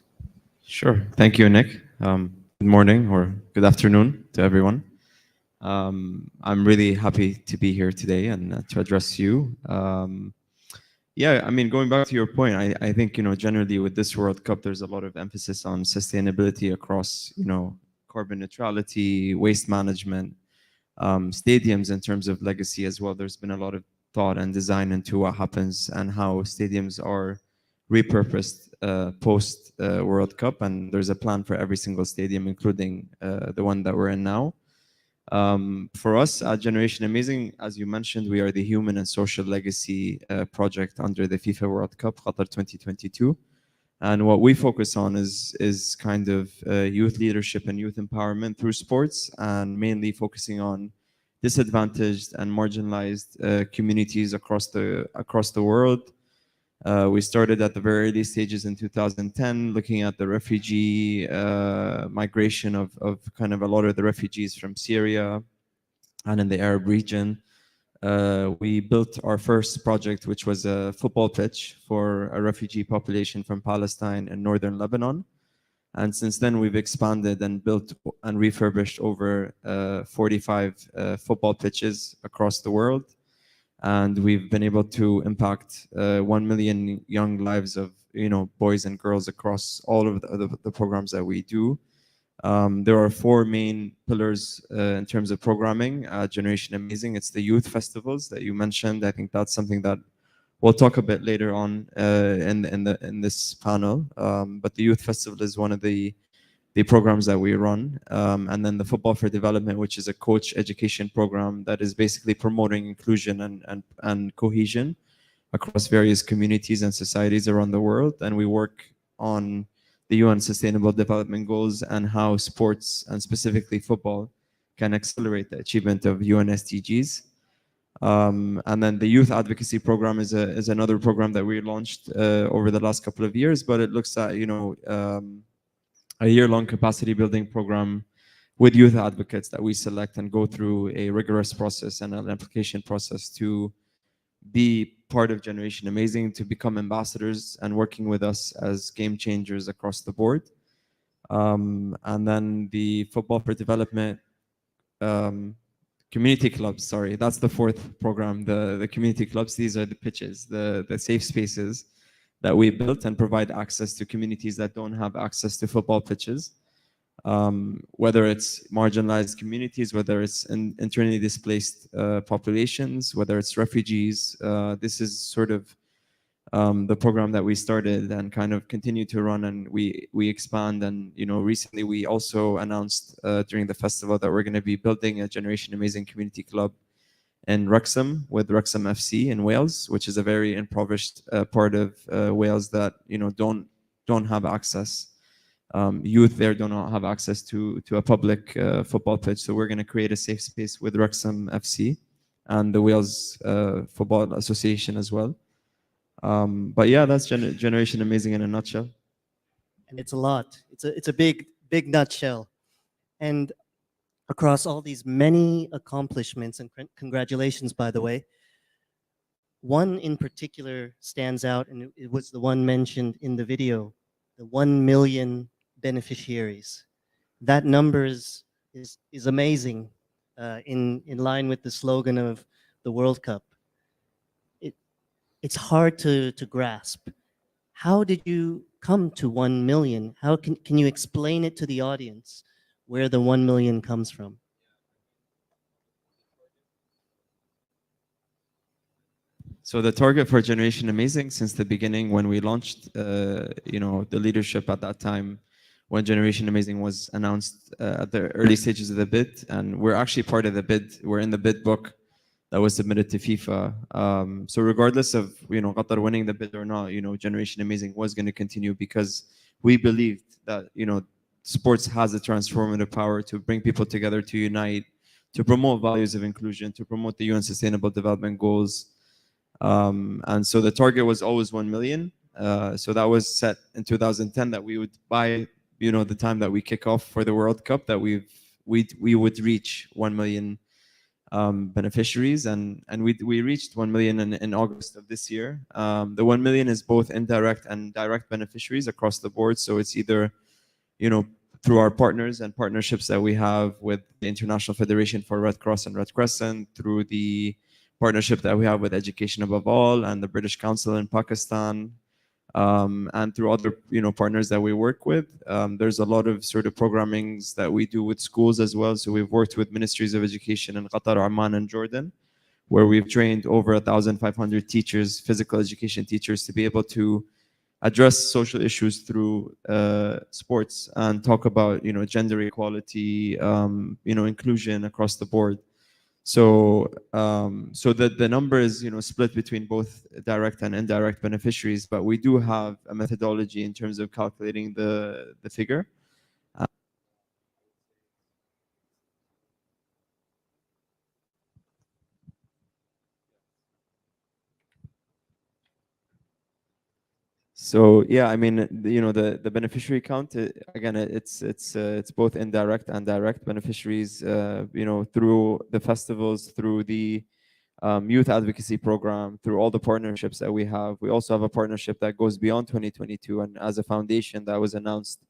Sure. Thank you, Nick. Good morning or good afternoon to everyone. I'm really happy to be here today and to address you. Yeah, I mean, going back to your point, I think, generally with this World Cup, there's a lot of emphasis on sustainability across, carbon neutrality, waste management, stadiums in terms of legacy as well. There's been a lot of thought and design into what happens and how stadiums are repurposed post World Cup, and there's a plan for every single stadium, including the one that we're in now. For us at Generation Amazing, as you mentioned, we are the Human and Social Legacy project under the FIFA World Cup Qatar 2022. And what we focus on is kind of youth leadership and youth empowerment through sports, and mainly focusing on disadvantaged and marginalized communities across the world. We started at the very early stages in 2010, looking at the refugee migration of kind of a lot of the refugees from Syria and in the Arab region. We built our first project, which was a football pitch for a refugee population from Palestine and northern Lebanon. And since then, we've expanded and built and refurbished over 45 football pitches across the world. And we've been able to impact 1 million young lives of boys and girls across all of the programs that we do. There are 4 main pillars in terms of programming at Generation Amazing. It's the youth festivals that you mentioned. I think that's something that we'll talk a bit later on in this panel. But the youth festival is one of the programs that we run, and then the Football for Development, which is a coach education program that is basically promoting inclusion and cohesion across various communities and societies around the world. And we work on the UN Sustainable Development Goals and how sports, and specifically football, can accelerate the achievement of UN SDGs. And then the Youth Advocacy Program is another program that we launched over the last couple of years, but it looks at, a year-long capacity building program with youth advocates that we select and go through a rigorous process and an application process to be part of Generation Amazing, to become ambassadors and working with us as game changers across the board. And then the Football for Development community clubs, sorry, that's the 4th program, the community clubs. These are the pitches, the safe spaces that we built and provide access to communities that don't have access to football pitches, whether it's marginalized communities, whether it's internally displaced populations, whether it's refugees. This is sort of the program that we started and kind of continue to run, and we expand. And recently we also announced during the festival that we're going to be building a Generation Amazing community club in Wrexham with Wrexham FC in Wales, which is a very impoverished part of Wales that don't have access. Youth there do not have access to a public football pitch. So we're going to create a safe space with Wrexham FC and the Wales Football Association as well. But yeah, that's Generation Amazing in a nutshell. And it's a lot. It's a big nutshell. And across all these many accomplishments, and congratulations, by the way, one in particular stands out, and it was the one mentioned in the video, the 1 million beneficiaries. That number is amazing, in line with the slogan of the World Cup. It's hard to grasp. How did you come to 1 million? How can you explain it to the audience where the 1 million comes from? So the target for Generation Amazing since the beginning, when we launched, the leadership at that time, when Generation Amazing was announced at the early stages of the bid, and we're actually part of the bid. We're in the bid book that was submitted to FIFA. So regardless of Qatar winning the bid or not, Generation Amazing was going to continue because we believed that sports has a transformative power to bring people together, to unite, to promote values of inclusion, to promote the UN Sustainable Development Goals. And so the target was always 1 million. So that was set in 2010 that we would by the time that we kick off for the World Cup, that we would reach 1 million beneficiaries, and we reached 1 million in August of this year. The 1 million is both indirect and direct beneficiaries across the board. So it's either through our partners and partnerships that we have with the International Federation for Red Cross and Red Crescent, through the partnership that we have with Education Above All and the British Council in Pakistan, and through other partners that we work with. There's a lot of sort of programmings that we do with schools as well. So we've worked with ministries of education in Qatar, Oman, and Jordan, where we've trained over 1,500 teachers, physical education teachers, to be able to address social issues through sports and talk about gender equality, inclusion across the board. So the number is split between both direct and indirect beneficiaries, but we do have a methodology in terms of calculating the figure. So yeah, I mean, the beneficiary count, again, it's both indirect and direct beneficiaries, through the festivals, through the youth advocacy program, through all the partnerships that we have. We also have a partnership that goes beyond 2022, and as a foundation that was announced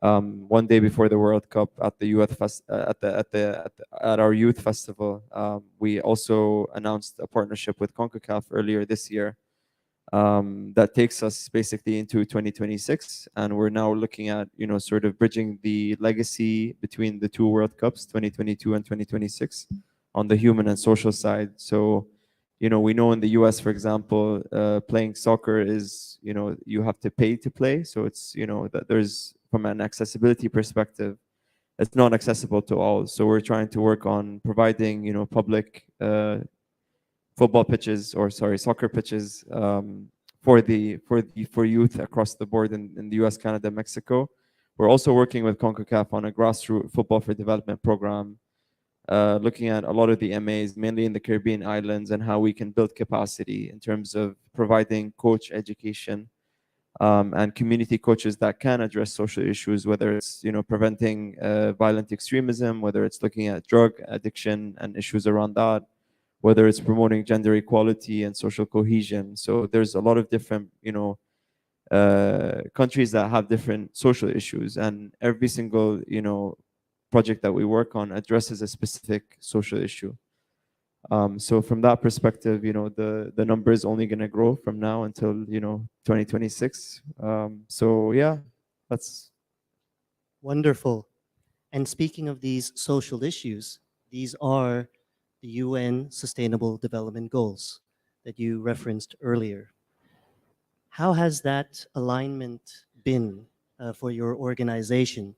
one day before the World Cup at the at our youth festival. We also announced a partnership with CONCACAF earlier this year. That takes us basically into 2026, and we're now looking at sort of bridging the legacy between the two World Cups, 2022 and 2026, on the human and social side. So we know in the US, for example, playing soccer is you have to pay to play. So it's that there's, from an accessibility perspective, it's not accessible to all. So we're trying to work on providing public football pitches, or soccer pitches, for youth across the board in the US, Canada, Mexico. We're also working with CONCACAF on a grassroots football for development program, looking at a lot of the MAs, mainly in the Caribbean islands, and how we can build capacity in terms of providing coach education, and community coaches that can address social issues, whether it's preventing violent extremism, whether it's looking at drug addiction and issues around that, whether it's promoting gender equality and social cohesion. So there's a lot of different, countries that have different social issues, and every single, project that we work on addresses a specific social issue. So from that perspective, the number is only going to grow from now until 2026. So yeah, that's wonderful. And speaking of these social issues, these are the UN Sustainable Development Goals that you referenced earlier. How has that alignment been for your organization?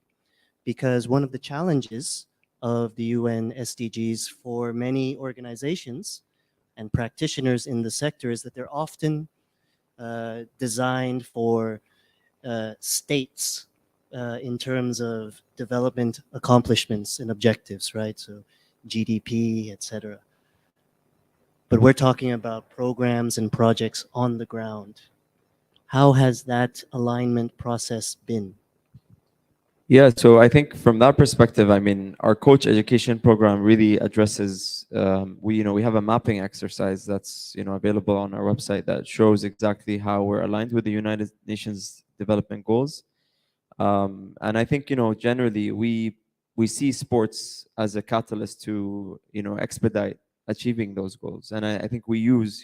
Because one of the challenges of the UN SDGs for many organizations and practitioners in the sector is that they're often designed for states in terms of development accomplishments and objectives, right? So GDP, etc. But we're talking about programs and projects on the ground. How has that alignment process been? Yeah, so I think from that perspective, I mean, our coach education program really addresses, we have a mapping exercise that's, available on our website that shows exactly how we're aligned with the United Nations Development Goals. And I think, generally we see sports as a catalyst to, expedite achieving those goals. And I think we use,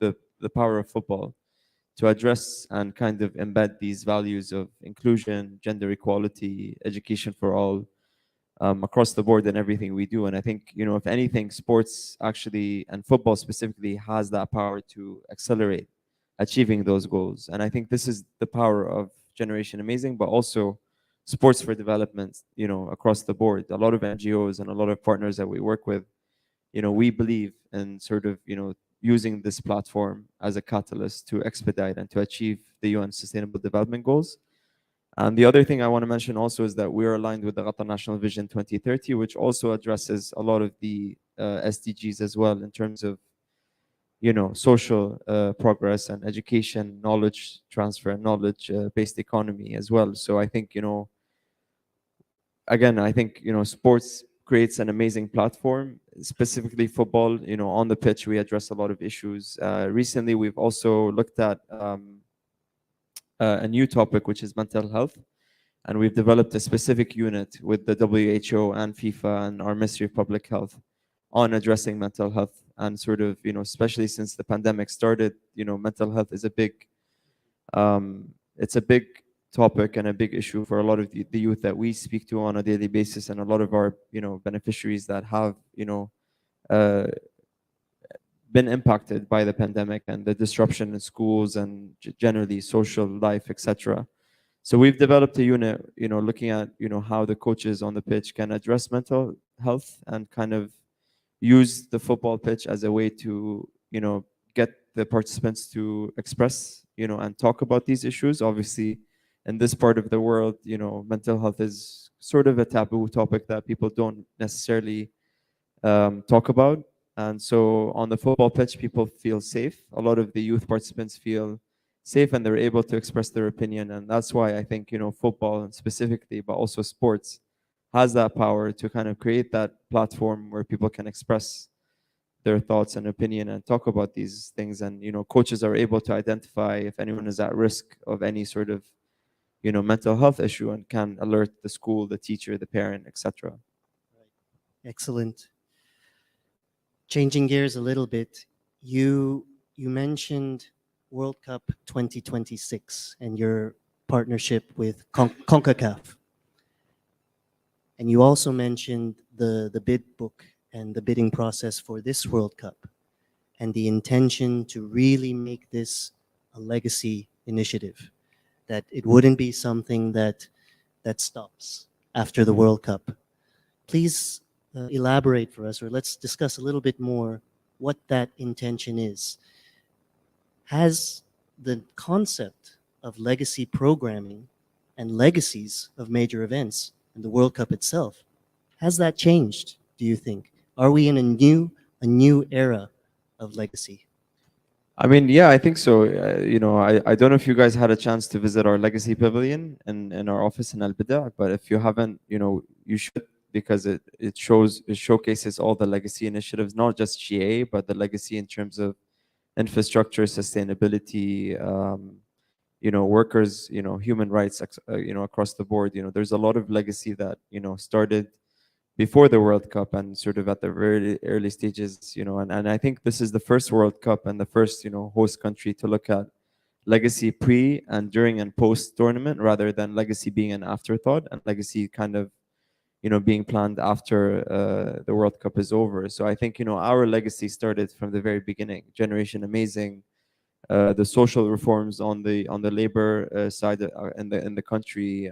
the power of football to address and kind of embed these values of inclusion, gender equality, education for all, across the board in everything we do. And I think, if anything, sports actually, and football specifically, has that power to accelerate achieving those goals. And I think this is the power of Generation Amazing, but also sports for development, across the board. A lot of NGOs and a lot of partners that we work with, we believe in sort of, using this platform as a catalyst to expedite and to achieve the UN Sustainable Development Goals. And the other thing I want to mention also is that we are aligned with the Qatar National Vision 2030, which also addresses a lot of the SDGs as well in terms of, social progress and education, knowledge transfer, and knowledge-based economy as well. So I think, again, I think, sports creates an amazing platform, specifically football. On the pitch, we address a lot of issues. Recently, we've also looked at a new topic, which is mental health. And we've developed a specific unit with the WHO and FIFA and our Ministry of Public Health on addressing mental health. And sort of, especially since the pandemic started, mental health is a big, it's a big topic and a big issue for a lot of the youth that we speak to on a daily basis, and a lot of our, beneficiaries that have, been impacted by the pandemic and the disruption in schools and generally social life, etc. So we've developed a unit, looking at, how the coaches on the pitch can address mental health and kind of use the football pitch as a way to, get the participants to express, and talk about these issues. Obviously, in this part of the world, mental health is sort of a taboo topic that people don't necessarily talk about. And so on the football pitch, people feel safe. A lot of the youth participants feel safe and they're able to express their opinion. And that's why I think, football specifically, but also sports, has that power to kind of create that platform where people can express their thoughts and opinion and talk about these things. And, coaches are able to identify if anyone is at risk of any sort of, mental health issue and can alert the school, the teacher, the parent, etc. Excellent. Changing gears a little bit, you mentioned World Cup 2026 and your partnership with CONCACAF. And you also mentioned the bid book and the bidding process for this World Cup and the intention to really make this a legacy initiative, that it wouldn't be something that stops after the World Cup. Please elaborate for us, or let's discuss a little bit more what that intention is. Has the concept of legacy programming and legacies of major events and the World Cup itself, has that changed, do you think? Are we in a new era of legacy? I mean, yeah, I think so. I don't know if you guys had a chance to visit our Legacy Pavilion in our office in Al Bida, but if you haven't, you should, because it showcases all the legacy initiatives, not just GA, but the legacy in terms of infrastructure, sustainability, workers, human rights, across the board. There's a lot of legacy that, started before the World Cup and sort of at the very early stages, and I think this is the first World Cup and the first, host country to look at legacy pre and during and post tournament, rather than legacy being an afterthought and legacy kind of, being planned after the World Cup is over. So I think, our legacy started from the very beginning. Generation Amazing, the social reforms on the labor side in the country,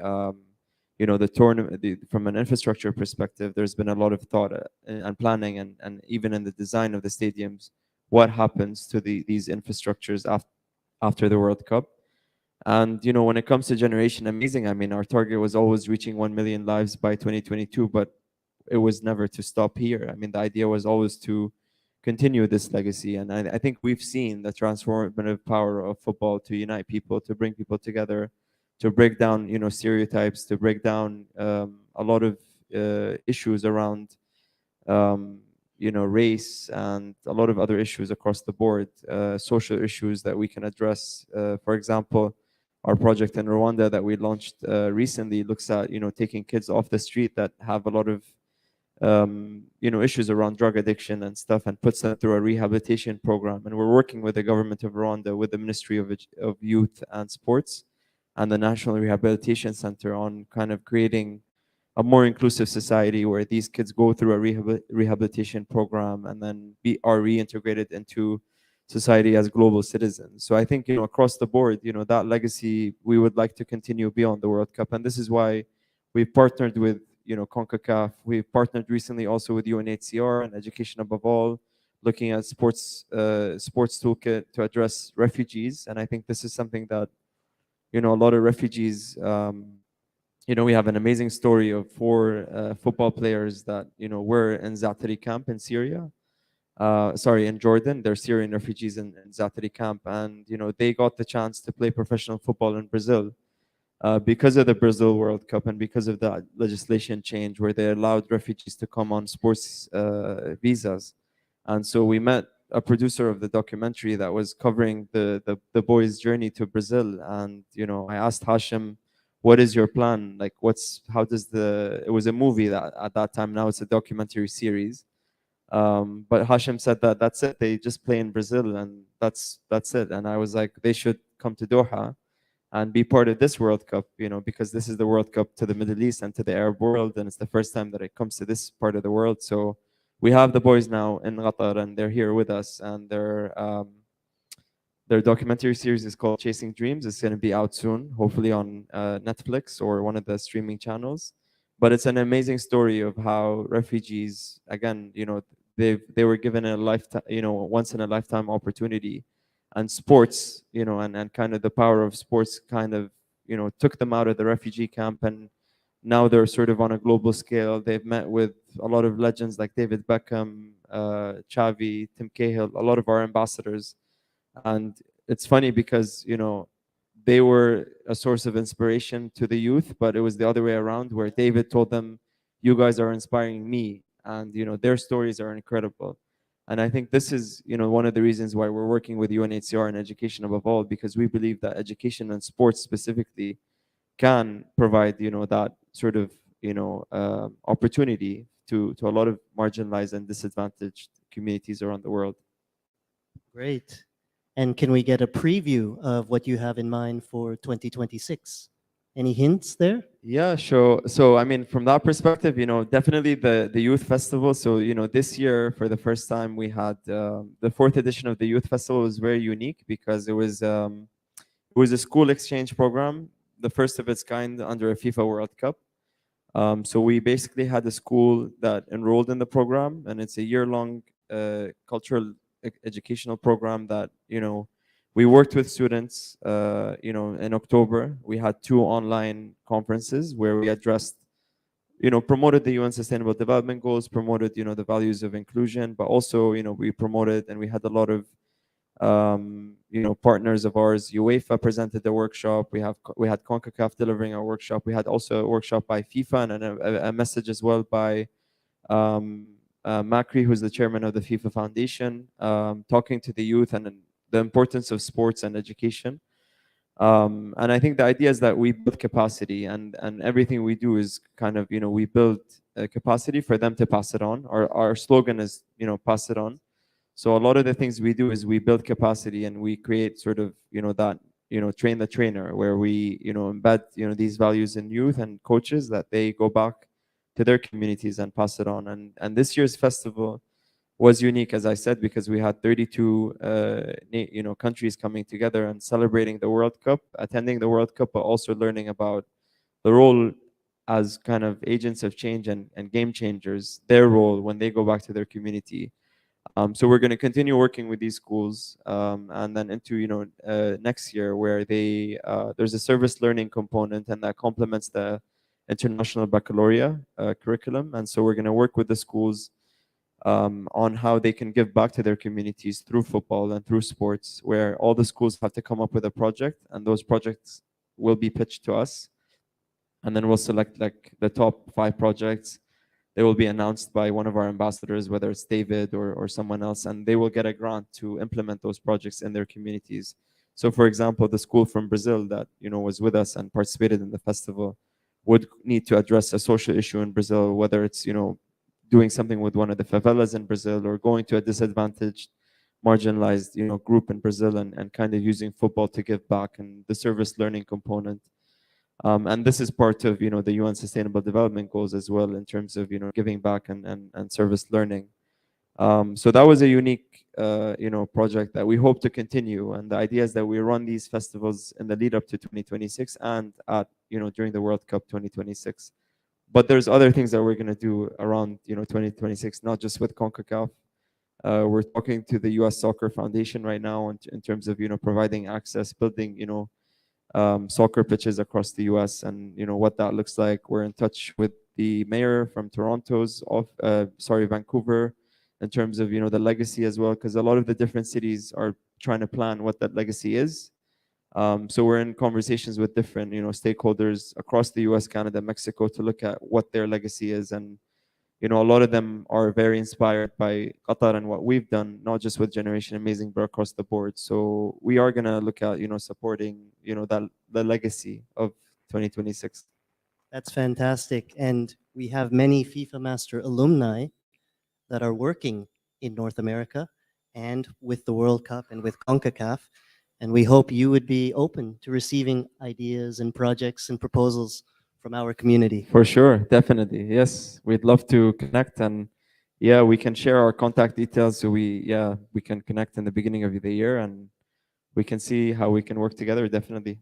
the tournament, from an infrastructure perspective, there's been a lot of thought and planning, and even in the design of the stadiums, what happens to these infrastructures after the World Cup. And when it comes to Generation Amazing, I mean, our target was always reaching 1 million lives by 2022, but it was never to stop here. I mean, the idea was always to continue this legacy, and I think we've seen the transformative power of football to unite people, to bring people together, to break down, stereotypes, to break down a lot of issues around, race and a lot of other issues across the board, social issues that we can address. For example, our project in Rwanda that we launched recently looks at, taking kids off the street that have a lot of, issues around drug addiction and stuff, and puts them through a rehabilitation program. And we're working with the government of Rwanda, with the Ministry of Youth and Sports and the National Rehabilitation Center, on kind of creating a more inclusive society where these kids go through a rehabilitation program and then are reintegrated into society as global citizens. So I think, across the board, that legacy we would like to continue beyond the World Cup. And this is why we partnered with, CONCACAF. We partnered recently also with UNHCR and Education Above All, looking at sports toolkit to address refugees. And I think this is something that, a lot of refugees, we have an amazing story of 4 football players that, were in Zaatari camp in Syria. In Jordan. They're Syrian refugees in Zaatari camp. And, they got the chance to play professional football in Brazil because of the Brazil World Cup and because of that legislation change where they allowed refugees to come on sports visas. And so we met a producer of the documentary that was covering the boys' journey to Brazil. And, I asked Hashim, what is your plan? Like, it was a movie that at that time, now it's a documentary series. But Hashim said that that's it. They just play in Brazil and that's it. And I was like, they should come to Doha and be part of this World Cup, because this is the World Cup to the Middle East and to the Arab world. And it's the first time that it comes to this part of the world. So we have the boys now in Qatar and they're here with us, and their documentary series is called Chasing Dreams. It's going to be out soon, hopefully on Netflix or one of the streaming channels. But it's an amazing story of how refugees, again, they were given a lifetime, once in a lifetime opportunity, and sports, and kind of the power of sports kind of, took them out of the refugee camp, and now they're sort of on a global scale. They've met with a lot of legends like David Beckham, Xavi, Tim Cahill, a lot of our ambassadors. And it's funny because, they were a source of inspiration to the youth, but it was the other way around, where David told them, you guys are inspiring me. And, their stories are incredible. And I think this is, one of the reasons why we're working with UNHCR and Education Above All, because we believe that education and sports specifically can provide, that sort of, opportunity to a lot of marginalized and disadvantaged communities around the world. Great. And can we get a preview of what you have in mind for 2026? Any hints there? Yeah, sure. So, I mean, from that perspective, definitely the youth festival. So, this year, for the first time, we had the 4th edition of the youth festival was very unique because it was a school exchange program, the first of its kind under a FIFA World Cup. So we basically had a school that enrolled in the program, and it's a year-long cultural educational program that, we worked with students, in October. We had 2 online conferences where we addressed, promoted the UN Sustainable Development Goals, promoted, the values of inclusion, but also, we promoted, and we had a lot of, partners of ours. UEFA presented the workshop. We had CONCACAF delivering a workshop. We had also a workshop by FIFA and a message as well by Macri, who's the chairman of the FIFA Foundation, talking to the youth and the importance of sports and education. And I think the idea is that we build capacity, and everything we do is kind of, we build capacity for them to pass it on. Our slogan is, pass it on. So a lot of the things we do is we build capacity, and we create sort of, that, train the trainer, where we, embed, these values in youth and coaches, that they go back to their communities and pass it on. And this year's festival was unique, as I said, because we had 32 countries coming together and celebrating the World Cup, attending the World Cup, but also learning about the role as kind of agents of change and game changers, their role when they go back to their community. So we're going to continue working with these schools, and then into next year, where there's a service learning component, and that complements the International Baccalaureate curriculum. And so we're going to work with the schools on how they can give back to their communities through football and through sports, where all the schools have to come up with a project, and those projects will be pitched to us, and then we'll select like the top 5 projects. They will be announced by one of our ambassadors, whether it's David or someone else, and they will get a grant to implement those projects in their communities. So, for example, the school from Brazil that was with us and participated in the festival would need to address a social issue in Brazil, whether it's doing something with one of the favelas in Brazil, or going to a disadvantaged, marginalized group in Brazil, and kind of using football to give back, and the service learning component. And this is part of the UN Sustainable Development Goals as well, in terms of giving back and service learning. So that was a unique project that we hope to continue. And the idea is that we run these festivals in the lead up to 2026 and at during the World Cup 2026. But there's other things that we're going to do around 2026, not just with CONCACAF. We're talking to the U.S. Soccer Foundation right now in terms of providing access, building soccer pitches across the U.S. and what that looks like. We're in touch with the mayor from Vancouver, in terms of the legacy as well, because a lot of the different cities are trying to plan what that legacy is. So we're in conversations with different stakeholders across the U.S., Canada, Mexico to look at what their legacy is. And a lot of them are very inspired by Qatar and what we've done, not just with Generation Amazing, but across the board. So we are gonna look at supporting that the legacy of 2026. That's fantastic. And we have many FIFA Master alumni that are working in North America and with the World Cup and with CONCACAF. And we hope you would be open to receiving ideas and projects and proposals from our community. For sure, definitely. Yes, we'd love to connect, and yeah, we can share our contact details so we can connect in the beginning of the year and we can see how we can work together, definitely.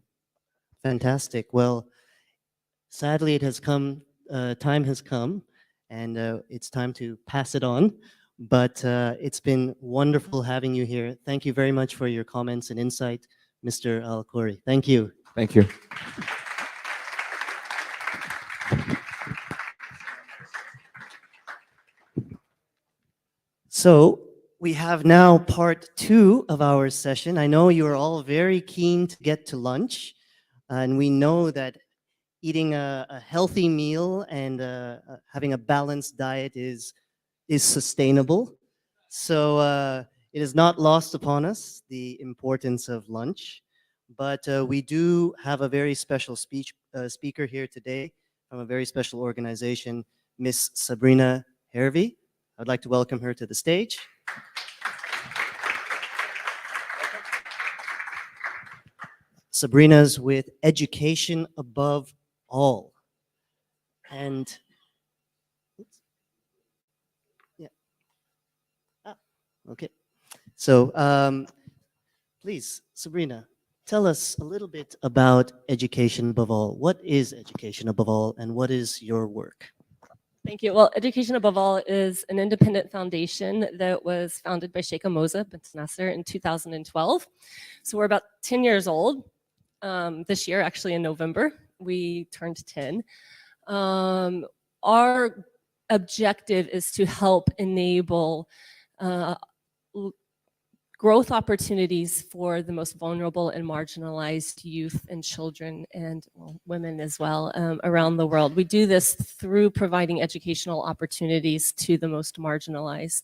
Fantastic. Well, sadly it has come, time has come, and it's time to pass it on. But it's been wonderful having you here. Thank you very much for your comments and insight, Mr. Al-Khoury. Thank you. Thank you. So we have now part 2 of our session. I know you are all very keen to get to lunch, and we know that eating a healthy meal and having a balanced diet is sustainable. So it is not lost upon us, the importance of lunch. But we do have a very special speaker here today from a very special organization, Miss Sabrina Hervey. I'd like to welcome her to the stage. Sabrina's with Education Above All. And yeah. Okay. So please, Sabrina, tell us a little bit about Education Above All. What is Education Above All, and what is your work? Thank you. Well, Education Above All is an independent foundation that was founded by Sheikh Moza bint Nasser in 2012. So we're about 10 years old. This year, actually in November, we turned 10. Our objective is to help enable growth opportunities for the most vulnerable and marginalized youth and children and women as well around the world. We do this through providing educational opportunities to the most marginalized.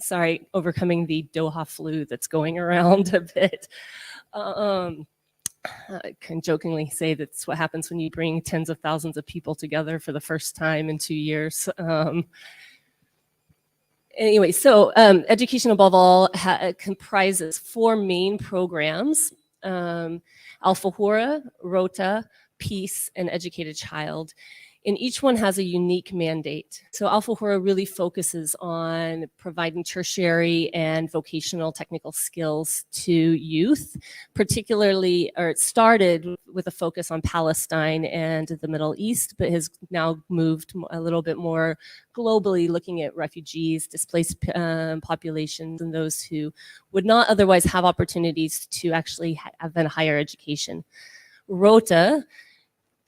Sorry, overcoming the Doha flu that's going around a bit. I can jokingly say that's what happens when you bring tens of thousands of people together for the first time in 2 years. Anyway, so Education Above All comprises 4 main programs: Al-Fahura, Rota, Peace, and Educated Child. And each one has a unique mandate. So Al-Fahura really focuses on providing tertiary and vocational technical skills to youth, particularly, or it started with a focus on Palestine and the Middle East, but has now moved a little bit more globally, looking at refugees, displaced populations, and those who would not otherwise have opportunities to actually have a higher education. Rota,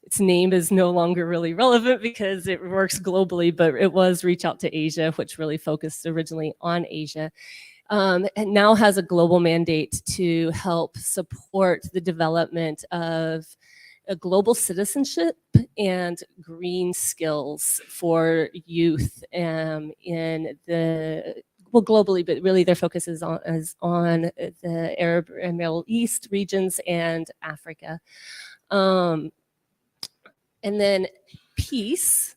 its name is no longer really relevant because it works globally, but it was Reach Out to Asia, which really focused originally on Asia, and now has a global mandate to help support the development of a global citizenship and green skills for youth in the, well, globally, but really their focus is on the Arab and Middle East regions and Africa. And then Peace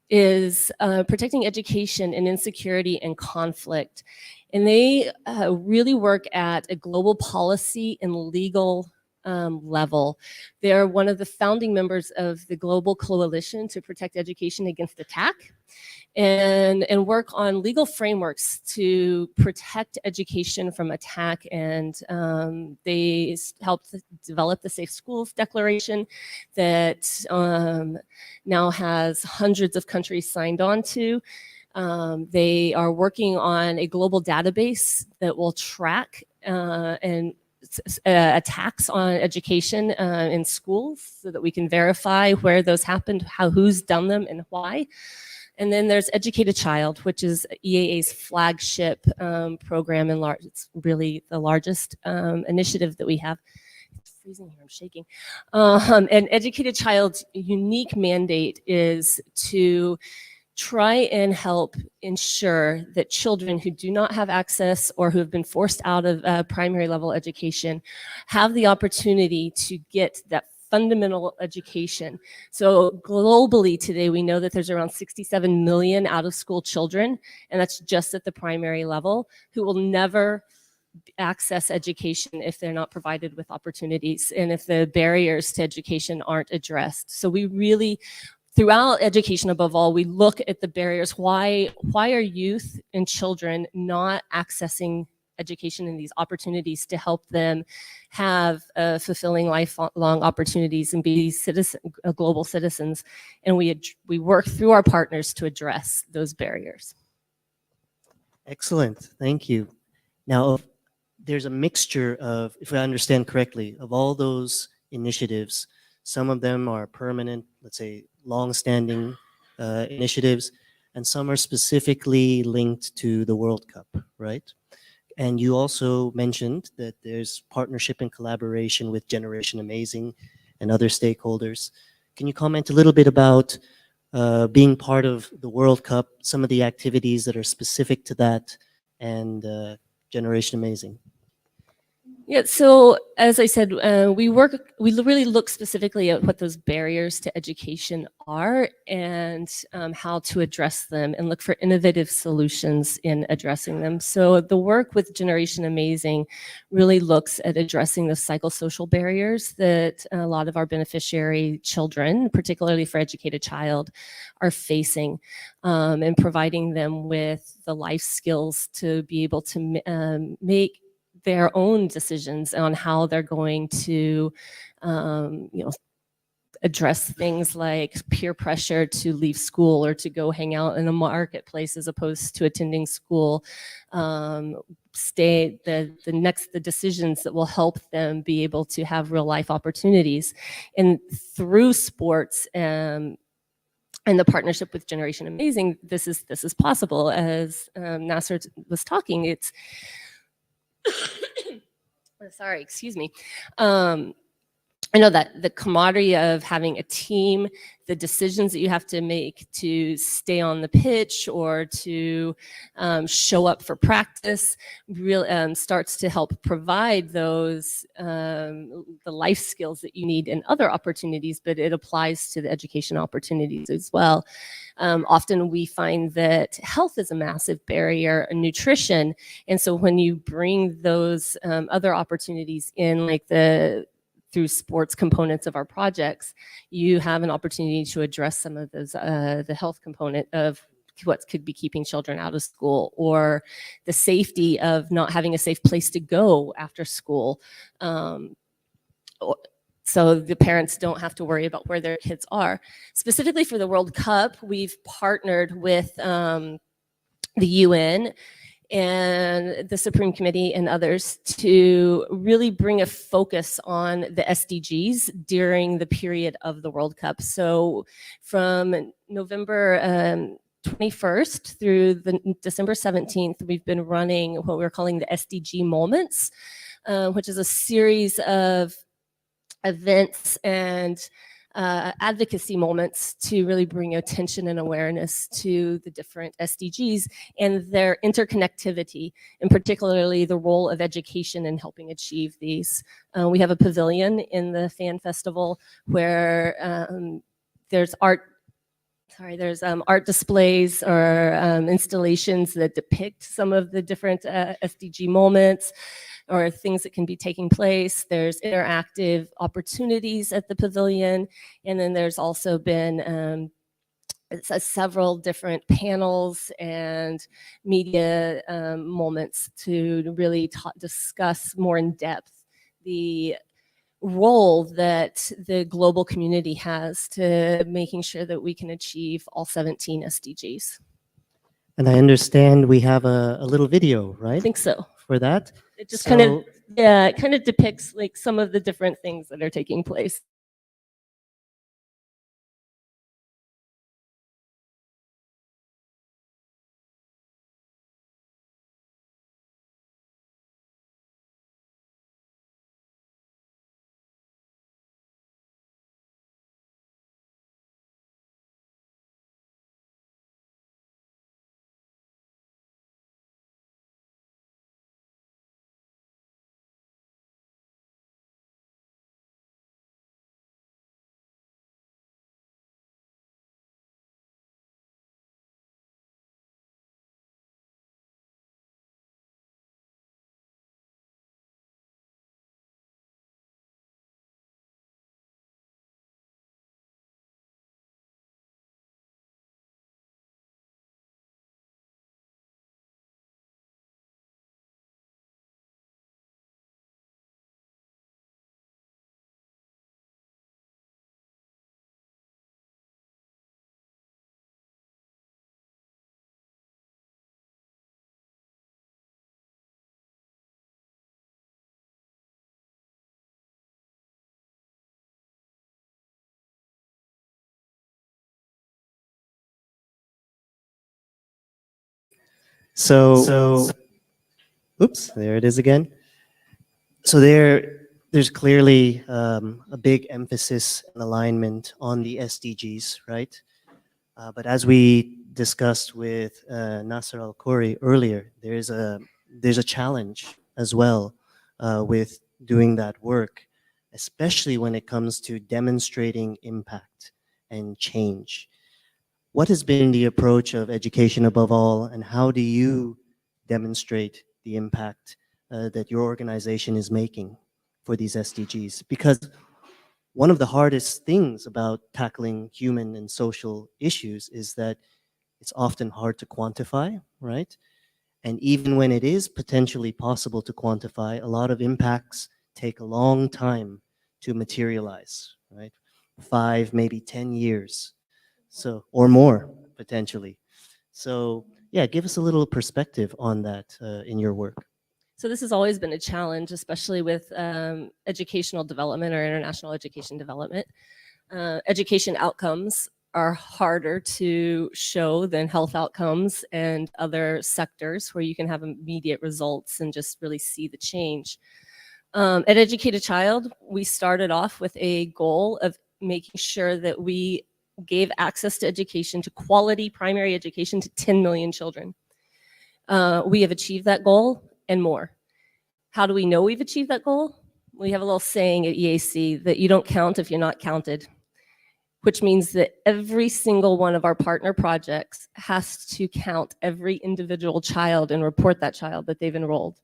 is protecting education in insecurity and conflict. And they really work at a global policy and legal level. They're one of the founding members of the Global Coalition to Protect Education Against Attack. and work on legal frameworks to protect education from attack. And they helped develop the Safe Schools Declaration that now has hundreds of countries signed on to. They are working on a global database that will track and attacks on education in schools so that we can verify where those happened, who's done them, and why. And then there's Educate a Child, which is EAA's flagship program, and it's really the largest initiative that we have. It's freezing here, I'm shaking. And Educate a Child's unique mandate is to try and help ensure that children who do not have access or who have been forced out of primary level education have the opportunity to get that fundamental education. So globally today, we know that there's around 67 million out of school children, and that's just at the primary level, who will never access education if they're not provided with opportunities and if the barriers to education aren't addressed. So we really, throughout education above all, we look at the barriers. Why are youth and children not accessing education and these opportunities to help them have fulfilling lifelong opportunities and be global citizens? And we work through our partners to address those barriers. Excellent, thank you. Now, there's a mixture of, if I understand correctly, of all those initiatives. Some of them are permanent, let's say, long-standing initiatives, and some are specifically linked to the World Cup, right? And you also mentioned that there's partnership and collaboration with Generation Amazing and other stakeholders. Can you comment a little bit about being part of the World Cup, some of the activities that are specific to that, and Generation Amazing? Yeah, so as I said, we really look specifically at what those barriers to education are and how to address them and look for innovative solutions in addressing them. So the work with Generation Amazing really looks at addressing the psychosocial barriers that a lot of our beneficiary children, particularly for Educate a Child, are facing, and providing them with the life skills to be able to make their own decisions on how they're going to, address things like peer pressure to leave school or to go hang out in a marketplace as opposed to attending school. The decisions that will help them be able to have real life opportunities. And through sports and the partnership with Generation Amazing, this is possible. As Nasser was talking, it's sorry, excuse me. I know that the camaraderie of having a team, the decisions that you have to make to stay on the pitch or to show up for practice starts to help provide those the life skills that you need in other opportunities, but it applies to the education opportunities as well. Often we find that health is a massive barrier, nutrition, and so when you bring those other opportunities in, like through sports components of our projects, you have an opportunity to address some of those, the health component of what could be keeping children out of school, or the safety of not having a safe place to go after school. So the parents don't have to worry about where their kids are. Specifically for the World Cup, we've partnered with the UN and the Supreme Committee and others to really bring a focus on the SDGs during the period of the World Cup. So from November 21st through December 17th, we've been running what we're calling the SDG Moments, which is a series of events and advocacy moments to really bring attention and awareness to the different SDGs and their interconnectivity, and particularly the role of education in helping achieve these. We have a pavilion in the fan festival where there's art displays or installations that depict some of the different SDG moments or things that can be taking place. There's interactive opportunities at the pavilion, and then there's also been several different panels and media moments to really discuss more in depth the role that the global community has to making sure that we can achieve all 17 SDGs. And I understand we have a little video, right? I think so. For that? It just kind of, yeah, it kind of depicts like some of the different things that are taking place. So, oops, there it is again. So there's clearly a big emphasis and alignment on the SDGs, right? But as we discussed with Nasser Al-Khoury earlier, there's a challenge as well with doing that work, especially when it comes to demonstrating impact and change. What has been the approach of Education Above All, and how do you demonstrate the impact that your organization is making for these SDGs? Because one of the hardest things about tackling human and social issues is that it's often hard to quantify, right? And even when it is potentially possible to quantify, a lot of impacts take a long time to materialize, right? 5, maybe 10 years. So, or more potentially. So yeah, give us a little perspective on that in your work. So this has always been a challenge, especially with educational development or international education development. Education outcomes are harder to show than health outcomes and other sectors where you can have immediate results and just really see the change. At Educate a Child, we started off with a goal of making sure that we gave access to education, to quality primary education, to 10 million children. We have achieved that goal and more. How do we know we've achieved that goal? We have a little saying at EAC that you don't count if you're not counted, which means that every single one of our partner projects has to count every individual child and report that child that they've enrolled.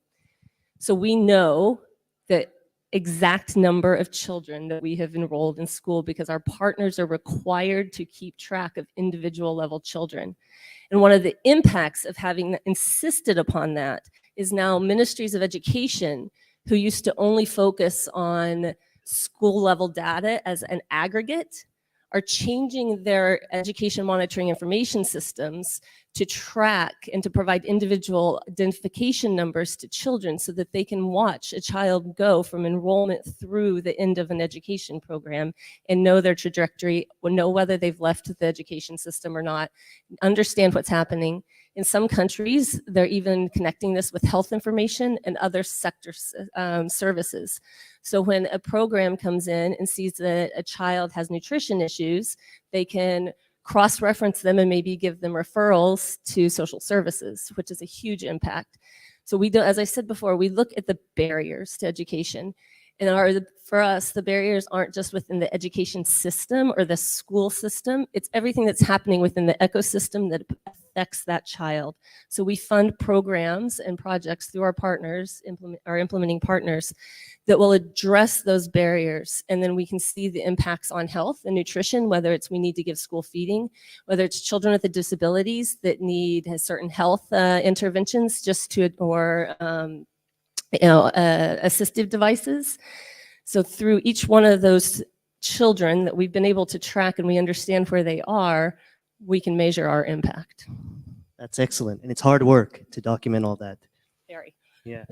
So we know the exact number of children that we have enrolled in school because our partners are required to keep track of individual level children. And one of the impacts of having insisted upon that is now ministries of education who used to only focus on school level data as an aggregate are changing their education monitoring information systems to track and to provide individual identification numbers to children so that they can watch a child go from enrollment through the end of an education program and know their trajectory, know whether they've left the education system or not, understand what's happening. In some countries, they're even connecting this with health information and other sector services. So when a program comes in and sees that a child has nutrition issues, they can cross-reference them and maybe give them referrals to social services, which is a huge impact. So we do, as I said before, we look at the barriers to education. And for us, the barriers aren't just within the education system or the school system. It's everything that's happening within the ecosystem that affects that child. So we fund programs and projects through our partners, our implementing partners, that will address those barriers. And then we can see the impacts on health and nutrition, whether it's we need to give school feeding, whether it's children with disabilities that need certain health interventions or assistive devices. So through each one of those children that we've been able to track and we understand where they are, we can measure our impact. That's excellent. And it's hard work to document all that. Very. Yeah.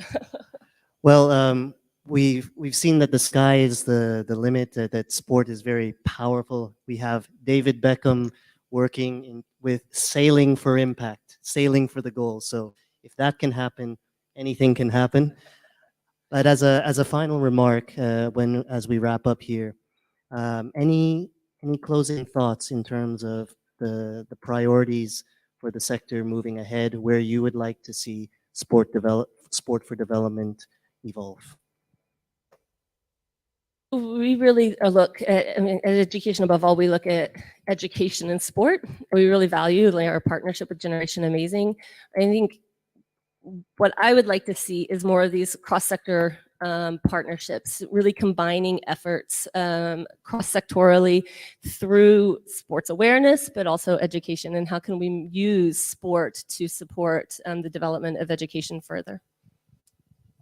Well, we've seen that the sky is the limit, that sport is very powerful. We have David Beckham working with sailing for impact, sailing for the goal. So if that can happen, anything can happen. But as a final remark, as we wrap up here, any closing thoughts in terms of the priorities for the sector moving ahead, where you would like to see sport for development evolve? We really look at, at education above all, we look at education and sport. We really value our partnership with Generation Amazing. I think what I would like to see is more of these cross-sector partnerships, really combining efforts cross-sectorally through sports awareness, but also education, and how can we use sport to support the development of education further.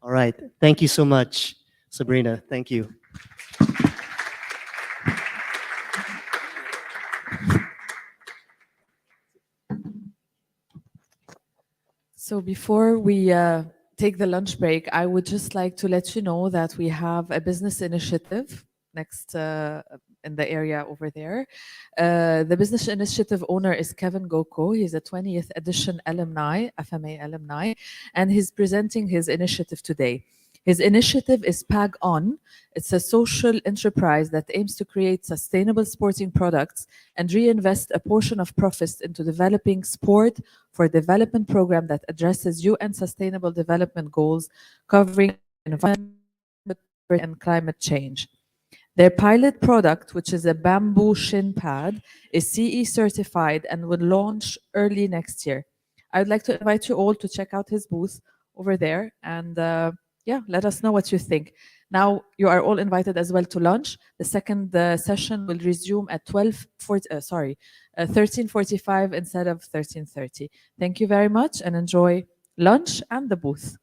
All right. Thank you so much, Sabrina. Thank you. So before we take the lunch break, I would just like to let you know that we have a business initiative next in the area over there. The business initiative owner is Kevin Goko. He's a 20th edition alumni, FMA alumni, and he's presenting his initiative today. His initiative is PAG On. It's a social enterprise that aims to create sustainable sporting products and reinvest a portion of profits into developing sport for development program that addresses UN Sustainable Development Goals covering environment and climate change. Their pilot product, which is a bamboo shin pad, is CE certified and will launch early next year. I would like to invite you all to check out his booth over there and yeah, let us know what you think. Now you are all invited as well to lunch. The second session will resume at 13:45 instead of 13:30. Thank you very much and enjoy lunch and the booth.